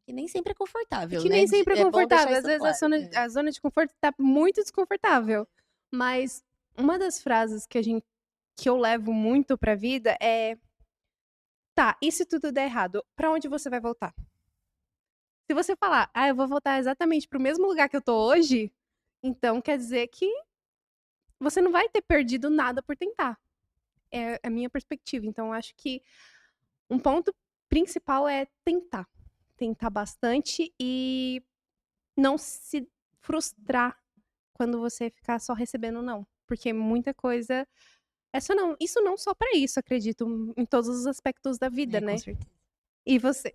Que nem sempre é confortável, que né? nem sempre é É bom deixar confortável, às isso vezes claro. a zona de conforto está muito desconfortável. Mas uma das frases que eu levo muito pra vida é: tá, e se tudo der errado, pra onde você vai voltar? Se você falar, eu vou voltar exatamente pro mesmo lugar que eu tô hoje, então quer dizer que você não vai ter perdido nada por tentar. É a minha perspectiva. Então, eu acho que um ponto principal é tentar. Tentar bastante e não se frustrar quando você ficar só recebendo não. Porque muita coisa é só não. Isso não só pra isso, acredito, em todos os aspectos da vida, Com né? certeza. E você?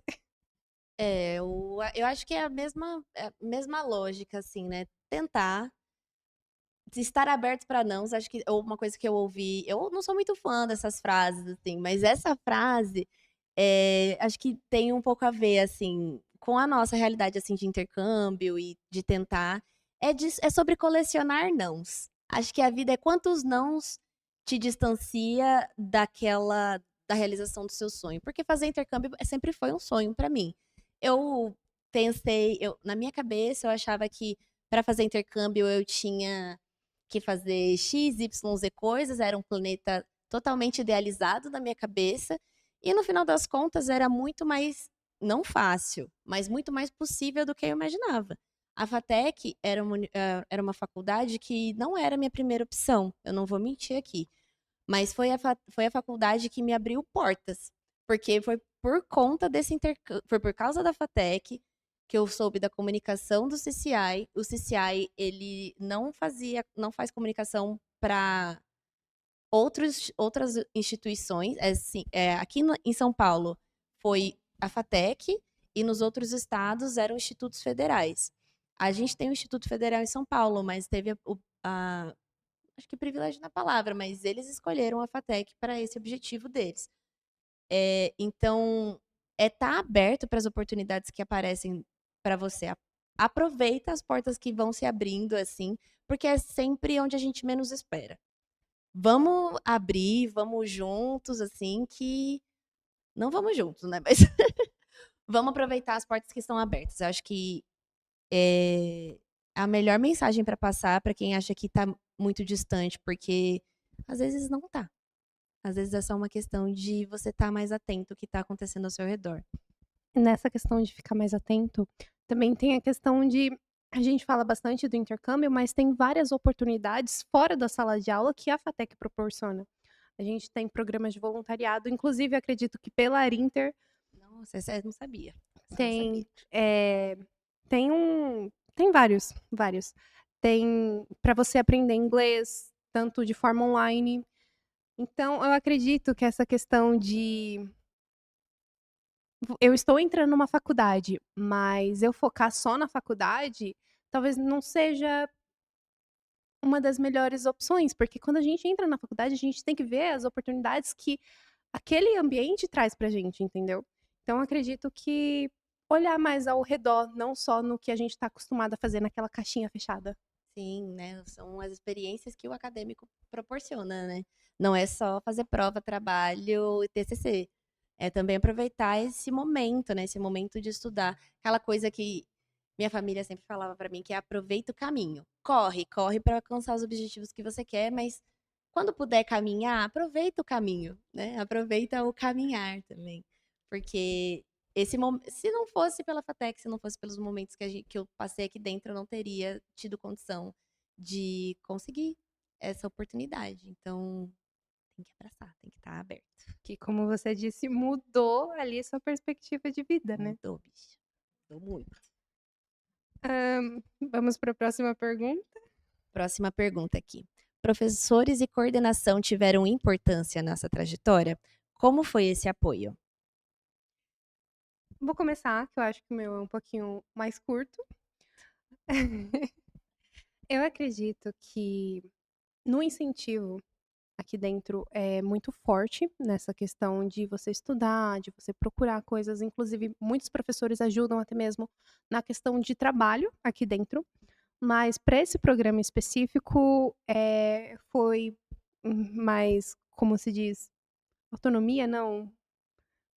Eu acho que é a mesma lógica, assim, né? Tentar estar aberto para não. Acho que ou uma coisa que eu ouvi, eu não sou muito fã dessas frases, assim, mas essa frase acho que tem um pouco a ver, assim, com a nossa realidade, assim, de intercâmbio e de tentar. É sobre colecionar nãos. Acho que a vida é quantos nãos te distancia da realização do seu sonho. Porque fazer intercâmbio sempre foi um sonho para mim. Eu na minha cabeça, eu achava que para fazer intercâmbio eu tinha que fazer X, Y, Z coisas, era um planeta totalmente idealizado na minha cabeça. E no final das contas era muito mais, não fácil, mas muito mais possível do que eu imaginava. A FATEC era uma faculdade que não era a minha primeira opção, eu não vou mentir aqui. Mas foi a faculdade que me abriu portas. Porque foi por conta desse intercâmbio, foi por causa da FATEC que eu soube da comunicação do CCI. O CCI, ele não faz comunicação para outras instituições. Assim, aqui em São Paulo foi a FATEC e nos outros estados eram institutos federais. A gente tem o Instituto Federal em São Paulo, mas teve acho que privilégio na palavra, mas eles escolheram a FATEC para esse objetivo deles. Então, estar aberto para as oportunidades que aparecem para você. Aproveita as portas que vão se abrindo, assim, porque é sempre onde a gente menos espera. Vamos abrir, vamos juntos, assim, que não vamos juntos, né, mas vamos aproveitar as portas que estão abertas. Eu acho que, é a melhor mensagem para passar para quem acha que tá muito distante, porque às vezes não tá. Às vezes é só uma questão de você estar mais atento ao que tá acontecendo ao seu redor. Nessa questão de ficar mais atento, também tem a questão de a gente fala bastante do intercâmbio, mas tem várias oportunidades fora da sala de aula que a FATEC proporciona. A gente tem programas de voluntariado, inclusive acredito que pela Arinter Nossa, essa eu não sabia. Essa eu não tem, sabia. tem vários. Tem para você aprender inglês, tanto de forma online. Então, eu acredito que essa questão de eu estou entrando numa faculdade, mas eu focar só na faculdade, talvez não seja uma das melhores opções, porque quando a gente entra na faculdade, a gente tem que ver as oportunidades que aquele ambiente traz pra gente, entendeu? Então, eu acredito que olhar mais ao redor, não só no que a gente está acostumado a fazer naquela caixinha fechada. Sim, né, são as experiências que o acadêmico proporciona, né. Não é só fazer prova, trabalho e TCC. É também aproveitar esse momento, né, esse momento de estudar. Aquela coisa que minha família sempre falava pra mim, que é: "Aproveita o caminho. Corre, corre para alcançar os objetivos que você quer, mas quando puder caminhar, aproveita o caminho, né, aproveita o caminhar também". Porque se não fosse pela FATEC, se não fosse pelos momentos que eu passei aqui dentro, eu não teria tido condição de conseguir essa oportunidade. Então, tem que abraçar, tem que estar aberto. Que, como você disse, mudou ali sua perspectiva de vida, né? Mudou, bicho. Mudou muito. Vamos para a próxima pergunta. Próxima pergunta aqui. Professores e coordenação tiveram importância nessa trajetória? Como foi esse apoio? Vou começar, que eu acho que o meu é um pouquinho mais curto. Eu acredito que no incentivo aqui dentro é muito forte nessa questão de você estudar, de você procurar coisas. Inclusive, muitos professores ajudam até mesmo na questão de trabalho aqui dentro. Mas para esse programa específico, foi mais, como se diz, autonomia? Não.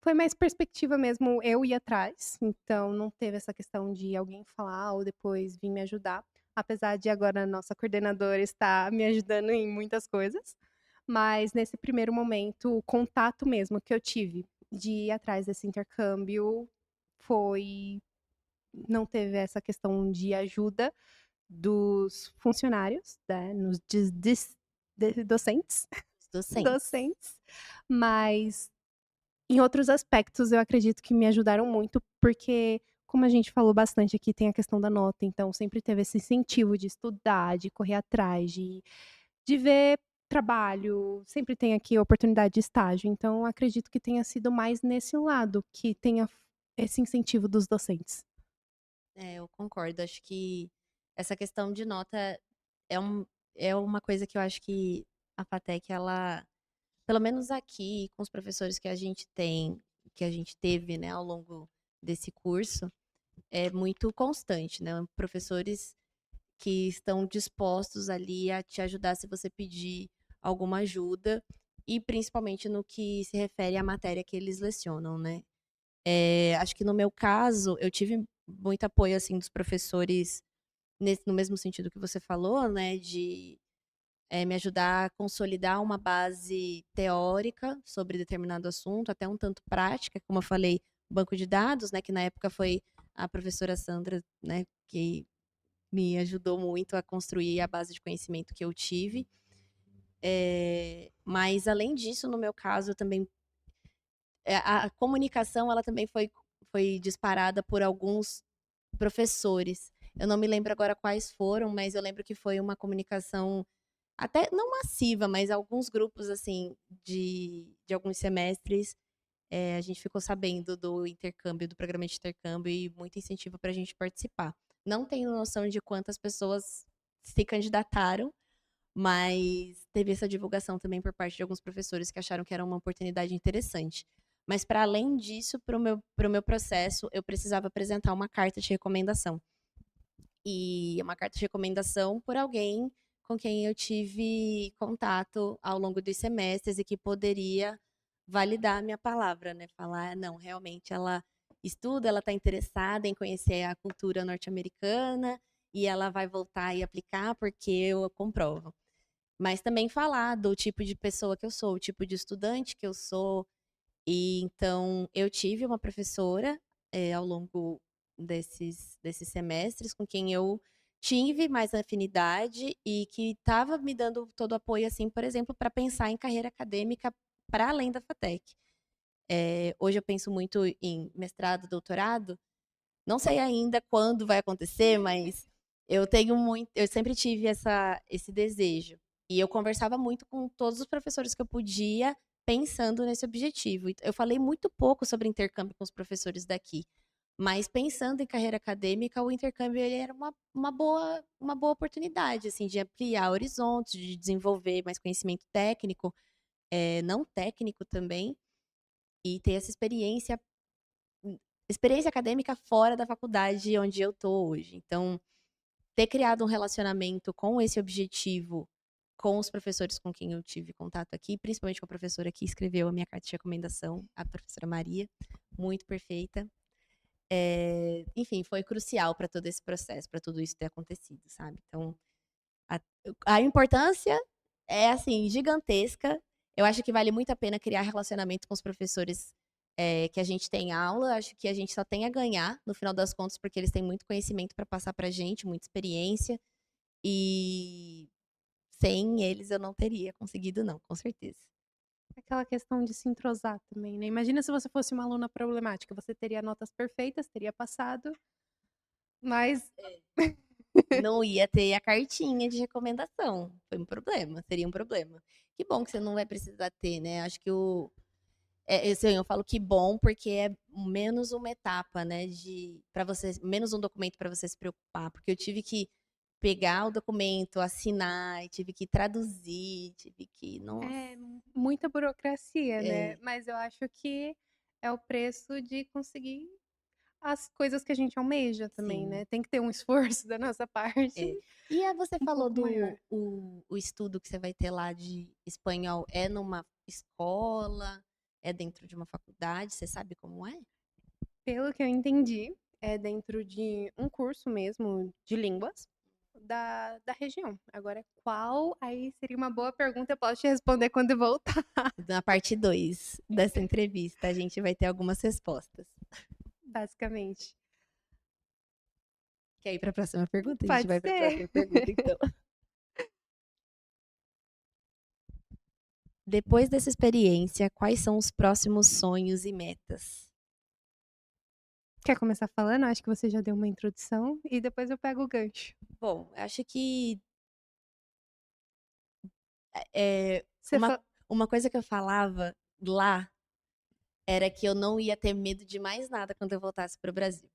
Foi mais perspectiva mesmo, eu ir atrás, então não teve essa questão de alguém falar ou depois vir me ajudar, apesar de agora a nossa coordenadora estar me ajudando em muitas coisas, mas nesse primeiro momento, o contato mesmo que eu tive de ir atrás desse intercâmbio foi não teve essa questão de ajuda dos funcionários, né, nos docentes, Os docentes. docentes, mas em outros aspectos, eu acredito que me ajudaram muito, porque, como a gente falou bastante aqui, tem a questão da nota, então sempre teve esse incentivo de estudar, de correr atrás, de ver trabalho, sempre tem aqui a oportunidade de estágio, então acredito que tenha sido mais nesse lado, que tenha esse incentivo dos docentes. É, eu concordo. Acho que essa questão de nota é, é uma coisa que eu acho que a FATEC, ela, pelo menos aqui, com os professores que a gente tem, que a gente teve, né, ao longo desse curso, é muito constante, né? Professores que estão dispostos ali a te ajudar se você pedir alguma ajuda, e principalmente no que se refere à matéria que eles lecionam, né? Acho que no meu caso, eu tive muito apoio, assim, dos professores no mesmo sentido que você falou, né, de me ajudar a consolidar uma base teórica sobre determinado assunto, até um tanto prática, como eu falei, banco de dados, né, que na época foi a professora Sandra, né, que me ajudou muito a construir a base de conhecimento que eu tive. Mas além disso, no meu caso, eu também a comunicação, ela também foi disparada por alguns professores. Eu não me lembro agora quais foram, mas eu lembro que foi uma comunicação até não massiva, mas alguns grupos, assim, de alguns semestres, a gente ficou sabendo do intercâmbio, do programa de intercâmbio e muito incentivo para a gente participar. Não tenho noção de quantas pessoas se candidataram, mas teve essa divulgação também por parte de alguns professores que acharam que era uma oportunidade interessante. Mas para além disso, para o meu processo, eu precisava apresentar uma carta de recomendação. E uma carta de recomendação por alguém com quem eu tive contato ao longo dos semestres e que poderia validar a minha palavra, né? Falar, "Ah, não, realmente ela estuda, ela está interessada em conhecer a cultura norte-americana e ela vai voltar e aplicar porque eu comprovo." Mas também falar do tipo de pessoa que eu sou, o tipo de estudante que eu sou. E então eu tive uma professora ao longo desses semestres com quem eu tive mais afinidade e que estava me dando todo o apoio, assim, por exemplo, para pensar em carreira acadêmica para além da FATEC. Hoje eu penso muito em mestrado, doutorado. Não sei ainda quando vai acontecer, mas eu sempre tive esse desejo. E eu conversava muito com todos os professores que eu podia, pensando nesse objetivo. Eu falei muito pouco sobre intercâmbio com os professores daqui, mas pensando em carreira acadêmica, o intercâmbio ele era uma boa oportunidade, assim, de ampliar horizontes, de desenvolver mais conhecimento técnico, não técnico também, e ter essa experiência acadêmica fora da faculdade onde eu tô hoje. Então, ter criado um relacionamento com esse objetivo com os professores com quem eu tive contato aqui, principalmente com a professora que escreveu a minha carta de recomendação, a professora Maria, muito perfeita. Enfim, foi crucial para todo esse processo, para tudo isso ter acontecido, sabe? Então, a, a importância é, assim, gigantesca. Eu acho que vale muito a pena criar relacionamento com os professores que a gente tem aula. Acho que a gente só tem a ganhar, no final das contas, porque eles têm muito conhecimento para passar para a gente, muita experiência. E sem eles eu não teria conseguido, não, com certeza. Aquela questão de se entrosar também, né? Imagina se você fosse uma aluna problemática, você teria notas perfeitas, teria passado, mas Não ia ter a cartinha de recomendação. Foi um problema, seria um problema. Que bom que você não vai precisar ter, né? Acho que assim, eu falo que bom porque é menos uma etapa, né, para você, menos um documento para você se preocupar, porque eu tive que pegar o documento, assinar, e tive que traduzir, tive que, nossa, é muita burocracia, né? é, Mas eu acho que é o preço de conseguir as coisas que a gente almeja também, sim, né? Tem que ter um esforço da nossa parte é. E aí você um falou pouco maior. do o estudo que você vai ter lá de espanhol, é numa escola, é dentro de uma faculdade, você sabe como é? Pelo que eu entendi, é dentro de um curso mesmo de línguas da região. Agora, qual? Aí seria uma boa pergunta, eu posso te responder quando eu voltar, Na parte 2 dessa entrevista, a gente vai ter algumas respostas. basicamente. Quer ir para a próxima pergunta? A gente Pode vai para a ser. próxima pergunta, então. Depois dessa experiência, quais são os próximos sonhos e metas? Quer começar falando? Acho que você já deu uma introdução e depois eu pego o gancho. Bom, acho que é, Você uma, fa... uma coisa que eu falava lá era que eu não ia ter medo de mais nada quando eu voltasse para o Brasil.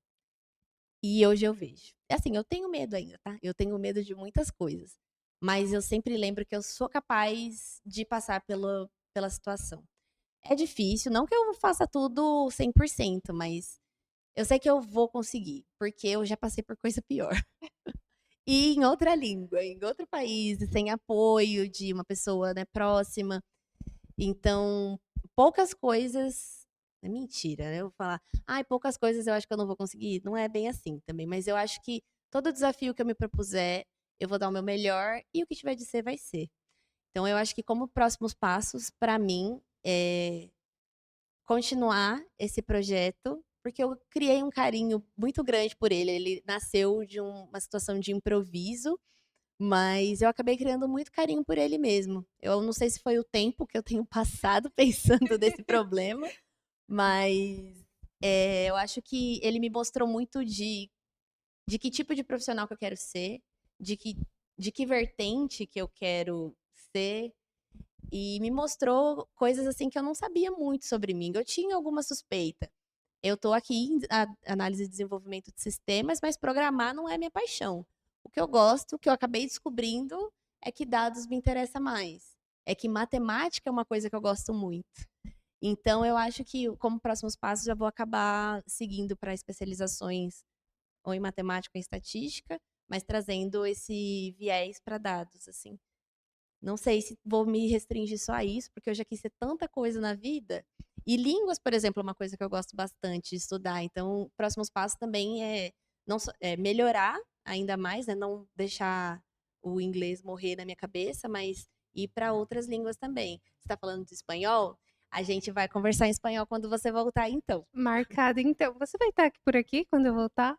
E hoje eu vejo. Assim, eu tenho medo ainda, tá? Eu tenho medo de muitas coisas. Mas eu sempre lembro que eu sou capaz de passar pela situação. É difícil, não que eu faça tudo 100%, mas eu sei que eu vou conseguir, porque eu já passei por coisa pior. E em outra língua, em outro país, sem apoio de uma pessoa, né, próxima. Então, poucas coisas. É mentira, né? Eu vou falar, ai, poucas coisas eu acho que eu não vou conseguir. Não é bem assim também, mas eu acho que todo desafio que eu me propuser, eu vou dar o meu melhor e o que tiver de ser, vai ser. Então, eu acho que como próximos passos, para mim, é continuar esse projeto, porque eu criei um carinho muito grande por ele. Ele nasceu de uma situação de improviso, mas eu acabei criando muito carinho por ele mesmo. Eu não sei se foi o tempo que eu tenho passado pensando nesse problema, mas eu acho que ele me mostrou muito de que tipo de profissional que eu quero ser, de que, de que vertente que eu quero ser, e me mostrou coisas assim que eu não sabia muito sobre mim. Eu tinha alguma suspeita. Eu estou aqui em análise e desenvolvimento de sistemas, mas programar não é minha paixão. O que eu gosto, o que eu acabei descobrindo, é que dados me interessa mais. É que matemática é uma coisa que eu gosto muito. Então, eu acho que, como próximos passos, já vou acabar seguindo para especializações ou em matemática ou em estatística, mas trazendo esse viés para dados, assim. Não sei se vou me restringir só a isso, porque eu já quis ser tanta coisa na vida. E línguas, por exemplo, é uma coisa que eu gosto bastante de estudar. Então, próximos passos também é, não só, é melhorar ainda mais, né? Não deixar o inglês morrer na minha cabeça, mas ir para outras línguas também. Você está falando de espanhol? A gente vai conversar em espanhol quando você voltar, então. Marcado, então. Você vai estar aqui por aqui quando eu voltar?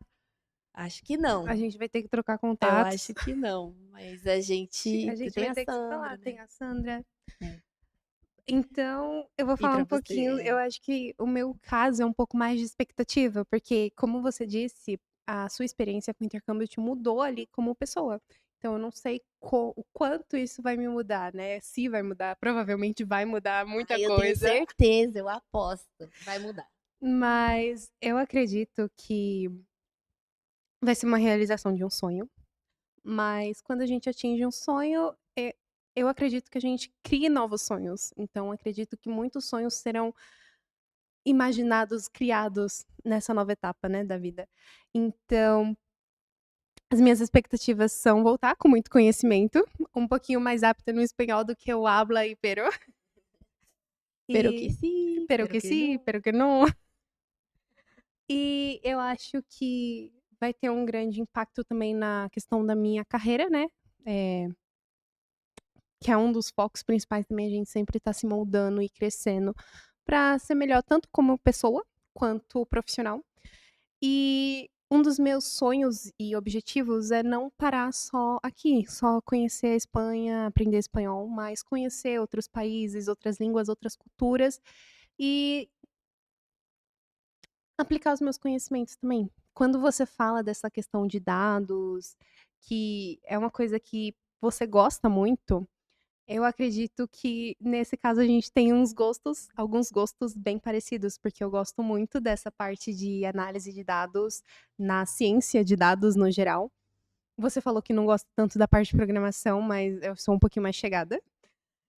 Acho que A não. gente vai ter que trocar Eu contatos. acho que não. Mas a A gente gente tem vai a ter que se falar. Sandra, Tem né? a Sandra. É. Então, eu vou E falar para um pouquinho. você, Eu acho que o meu caso é um pouco mais de expectativa, porque, como você disse, a sua experiência com o intercâmbio te mudou ali como pessoa. Então, eu não sei o quanto isso vai me mudar, né? Se vai mudar, provavelmente vai mudar muita eu tenho coisa. certeza, eu aposto, vai mudar. Mas eu acredito que vai ser uma realização de um sonho. Mas quando a gente atinge um sonho, eu acredito que a gente crie novos sonhos. Então, acredito que muitos sonhos serão imaginados, criados nessa nova etapa, né, da vida. Então, as minhas expectativas são voltar com muito conhecimento, um pouquinho mais apta no espanhol do que eu habla e pero. Pero que E sim, pero pero que que sim, não. pero que não. E eu acho que vai ter um grande impacto também na questão da minha carreira, né? É, que é um dos focos principais também, a gente sempre tá se moldando e crescendo para ser melhor tanto como pessoa quanto profissional. E um dos meus sonhos e objetivos é não parar só aqui, só conhecer a Espanha, aprender espanhol, mas conhecer outros países, outras línguas, outras culturas e aplicar os meus conhecimentos também. Quando você fala dessa questão de dados, que é uma coisa que você gosta muito, eu acredito que nesse caso a gente tem alguns gostos bem parecidos, porque eu gosto muito dessa parte de análise de dados na ciência de dados no geral. Você falou que não gosta tanto da parte de programação, mas eu sou um pouquinho mais chegada.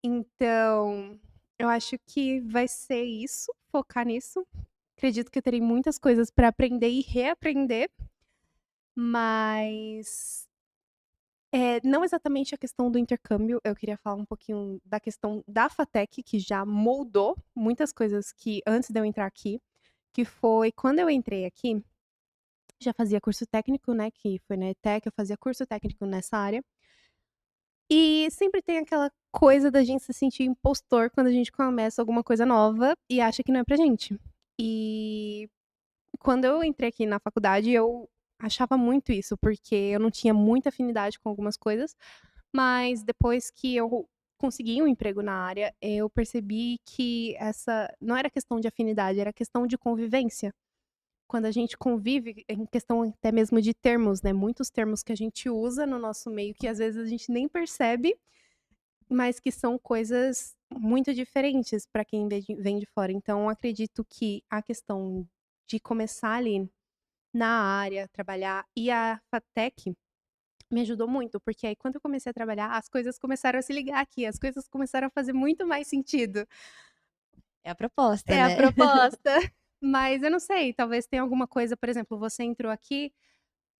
Então, eu acho que vai ser isso, focar nisso. Acredito que eu terei muitas coisas para aprender e reaprender, mas não exatamente a questão do intercâmbio, eu queria falar um pouquinho da questão da FATEC, que já moldou muitas coisas que antes de eu entrar aqui, que foi quando eu entrei aqui, já fazia curso técnico, né, que foi na ETEC, eu fazia curso técnico nessa área. E sempre tem aquela coisa da gente se sentir impostor quando a gente começa alguma coisa nova e acha que não é pra gente. E quando eu entrei aqui na faculdade, eu achava muito isso, porque eu não tinha muita afinidade com algumas coisas, mas depois que eu consegui um emprego na área, eu percebi que essa não era questão de afinidade, era questão de convivência. Quando a gente convive, em questão até mesmo de termos, né? Muitos termos que a gente usa no nosso meio que às vezes a gente nem percebe, mas que são coisas muito diferentes para quem vem de fora. Então, acredito que a questão de começar ali na área, trabalhar, e a FATEC me ajudou muito, porque aí quando eu comecei a trabalhar, as coisas começaram a se ligar aqui, as coisas começaram a fazer muito mais sentido. É a proposta, É a né? proposta. Mas eu não sei, talvez tenha alguma coisa, por exemplo, você entrou aqui,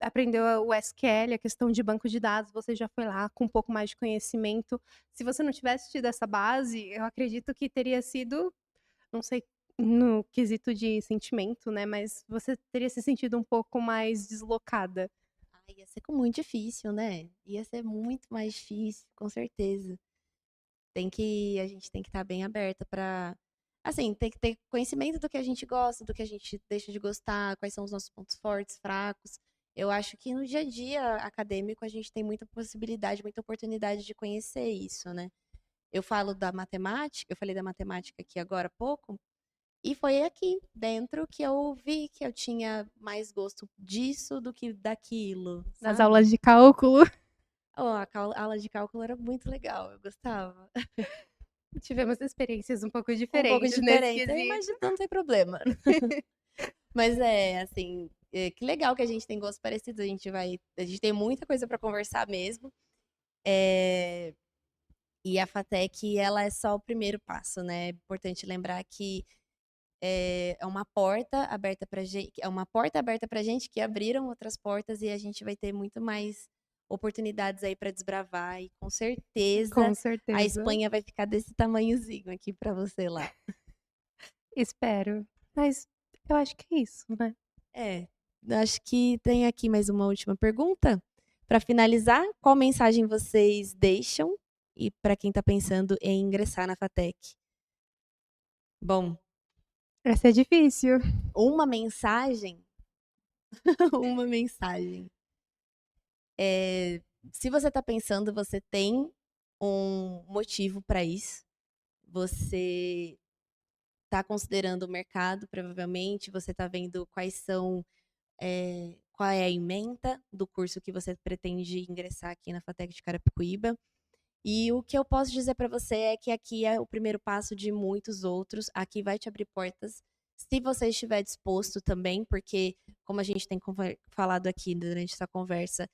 aprendeu o SQL, a questão de banco de dados, você já foi lá com um pouco mais de conhecimento. Se você não tivesse tido essa base, eu acredito que teria sido, não sei, no quesito de sentimento, né, mas você teria se sentido um pouco mais deslocada. Ia ser muito difícil, né? Ia ser muito mais difícil, com certeza. A gente tem que estar bem aberta para, assim, tem que ter conhecimento do que a gente gosta, do que a gente deixa de gostar, quais são os nossos pontos fortes, fracos. Eu acho que no dia a dia acadêmico a gente tem muita possibilidade, muita oportunidade de conhecer isso, né? Eu falo da matemática, eu falei da matemática aqui agora há pouco, e foi aqui dentro que eu vi que eu tinha mais gosto disso do que daquilo, Nas sabe? aulas de cálculo, Oh, a aula de cálculo era muito legal, eu gostava. tivemos experiências um pouco Um pouco diferentes nesse diferente, eu quesito. imagino, não tem problema. Mas é, assim, que legal que a gente tem gostos parecidos, a gente tem muita coisa para conversar mesmo. É, E a FATEC, ela é só o primeiro passo, né? É importante lembrar que é uma porta aberta pra gente, é uma porta aberta pra gente que abriram outras portas e a gente vai ter muito mais oportunidades aí para desbravar e com certeza Com a certeza. Espanha vai ficar desse tamanhozinho aqui para você lá. Espero. Mas eu acho que é isso, né? Acho que tem aqui mais uma última pergunta. Para finalizar, qual mensagem vocês deixam e para quem está pensando em ingressar na FATEC? Bom, Essa é difícil. uma mensagem, uma mensagem. Se você está pensando, você tem um motivo para isso. Você está considerando o mercado, provavelmente. Você está vendo qual é a ementa do curso que você pretende ingressar aqui na FATEC de Carapicuíba. E o que eu posso dizer para você é que aqui é o primeiro passo de muitos outros. Aqui vai te abrir portas, se você estiver disposto também, porque, como a gente tem falado aqui durante essa conversa,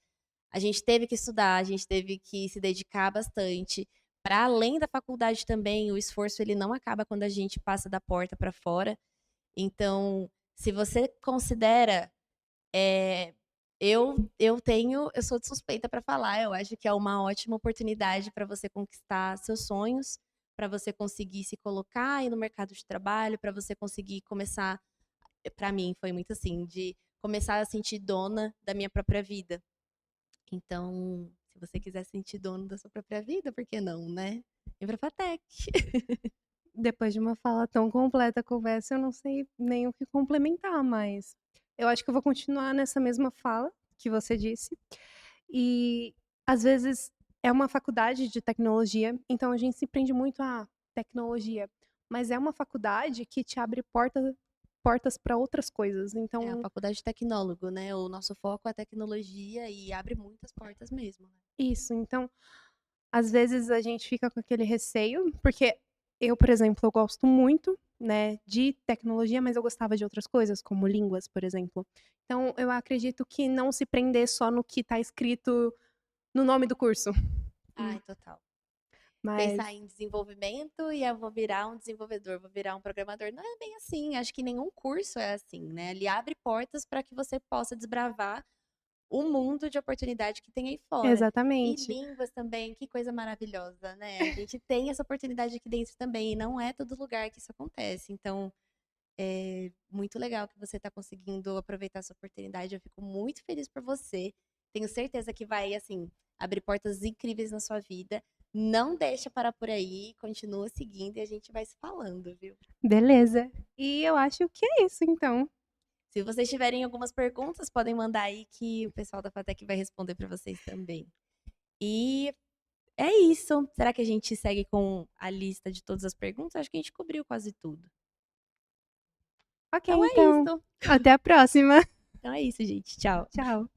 a gente teve que estudar, a gente teve que se dedicar bastante. Para além da faculdade também, o esforço ele não acaba quando a gente passa da porta para fora. Então, se você considera eu sou suspeita para falar. Eu acho que é uma ótima oportunidade para você conquistar seus sonhos, para você conseguir se colocar aí no mercado de trabalho, para você conseguir começar. Para mim foi muito assim, de começar a sentir dona da minha própria vida. Então, se você quiser sentir dono da sua própria vida, por que não, né? Vem pra FATEC. Depois de uma fala tão completa, conversa, eu não sei nem o que complementar, mas eu acho que eu vou continuar nessa mesma fala que você disse. E às vezes é uma faculdade de tecnologia, então a gente se prende muito à tecnologia, mas é uma faculdade que te abre portas para outras coisas. É a Então, faculdade de tecnólogo, né? O nosso foco é a tecnologia e abre muitas portas mesmo, né? isso. Então, às vezes a gente fica com aquele receio, porque eu, por exemplo, eu gosto muito, né, de tecnologia, mas eu gostava de outras coisas, como línguas, por exemplo. Então, eu acredito que não se prender só no que está escrito no nome do curso. Ai, total. Mas, Pensar em desenvolvimento e eu vou virar um desenvolvedor, vou virar um programador. Não é bem assim. Acho que nenhum curso é assim, né? Ele abre portas para que você possa desbravar o mundo de oportunidade que tem aí fora. E exatamente. línguas também, que coisa maravilhosa, né? A gente tem essa oportunidade aqui dentro também, e não é todo lugar que isso acontece. Então, é muito legal que você está conseguindo aproveitar essa oportunidade. Eu fico muito feliz por você. Tenho certeza que vai, assim, abrir portas incríveis na sua vida. Não deixa parar por aí, continua seguindo e a gente vai se falando, viu? Beleza. E eu acho que é isso, então. Se vocês tiverem algumas perguntas, podem mandar aí que o pessoal da FATEC vai responder para vocês também. E é isso. Será que a gente segue com a lista de todas as perguntas? Acho que a gente cobriu quase tudo. Ok, Então é então. isso. Até a próxima. Então é isso, gente. Tchau. Tchau.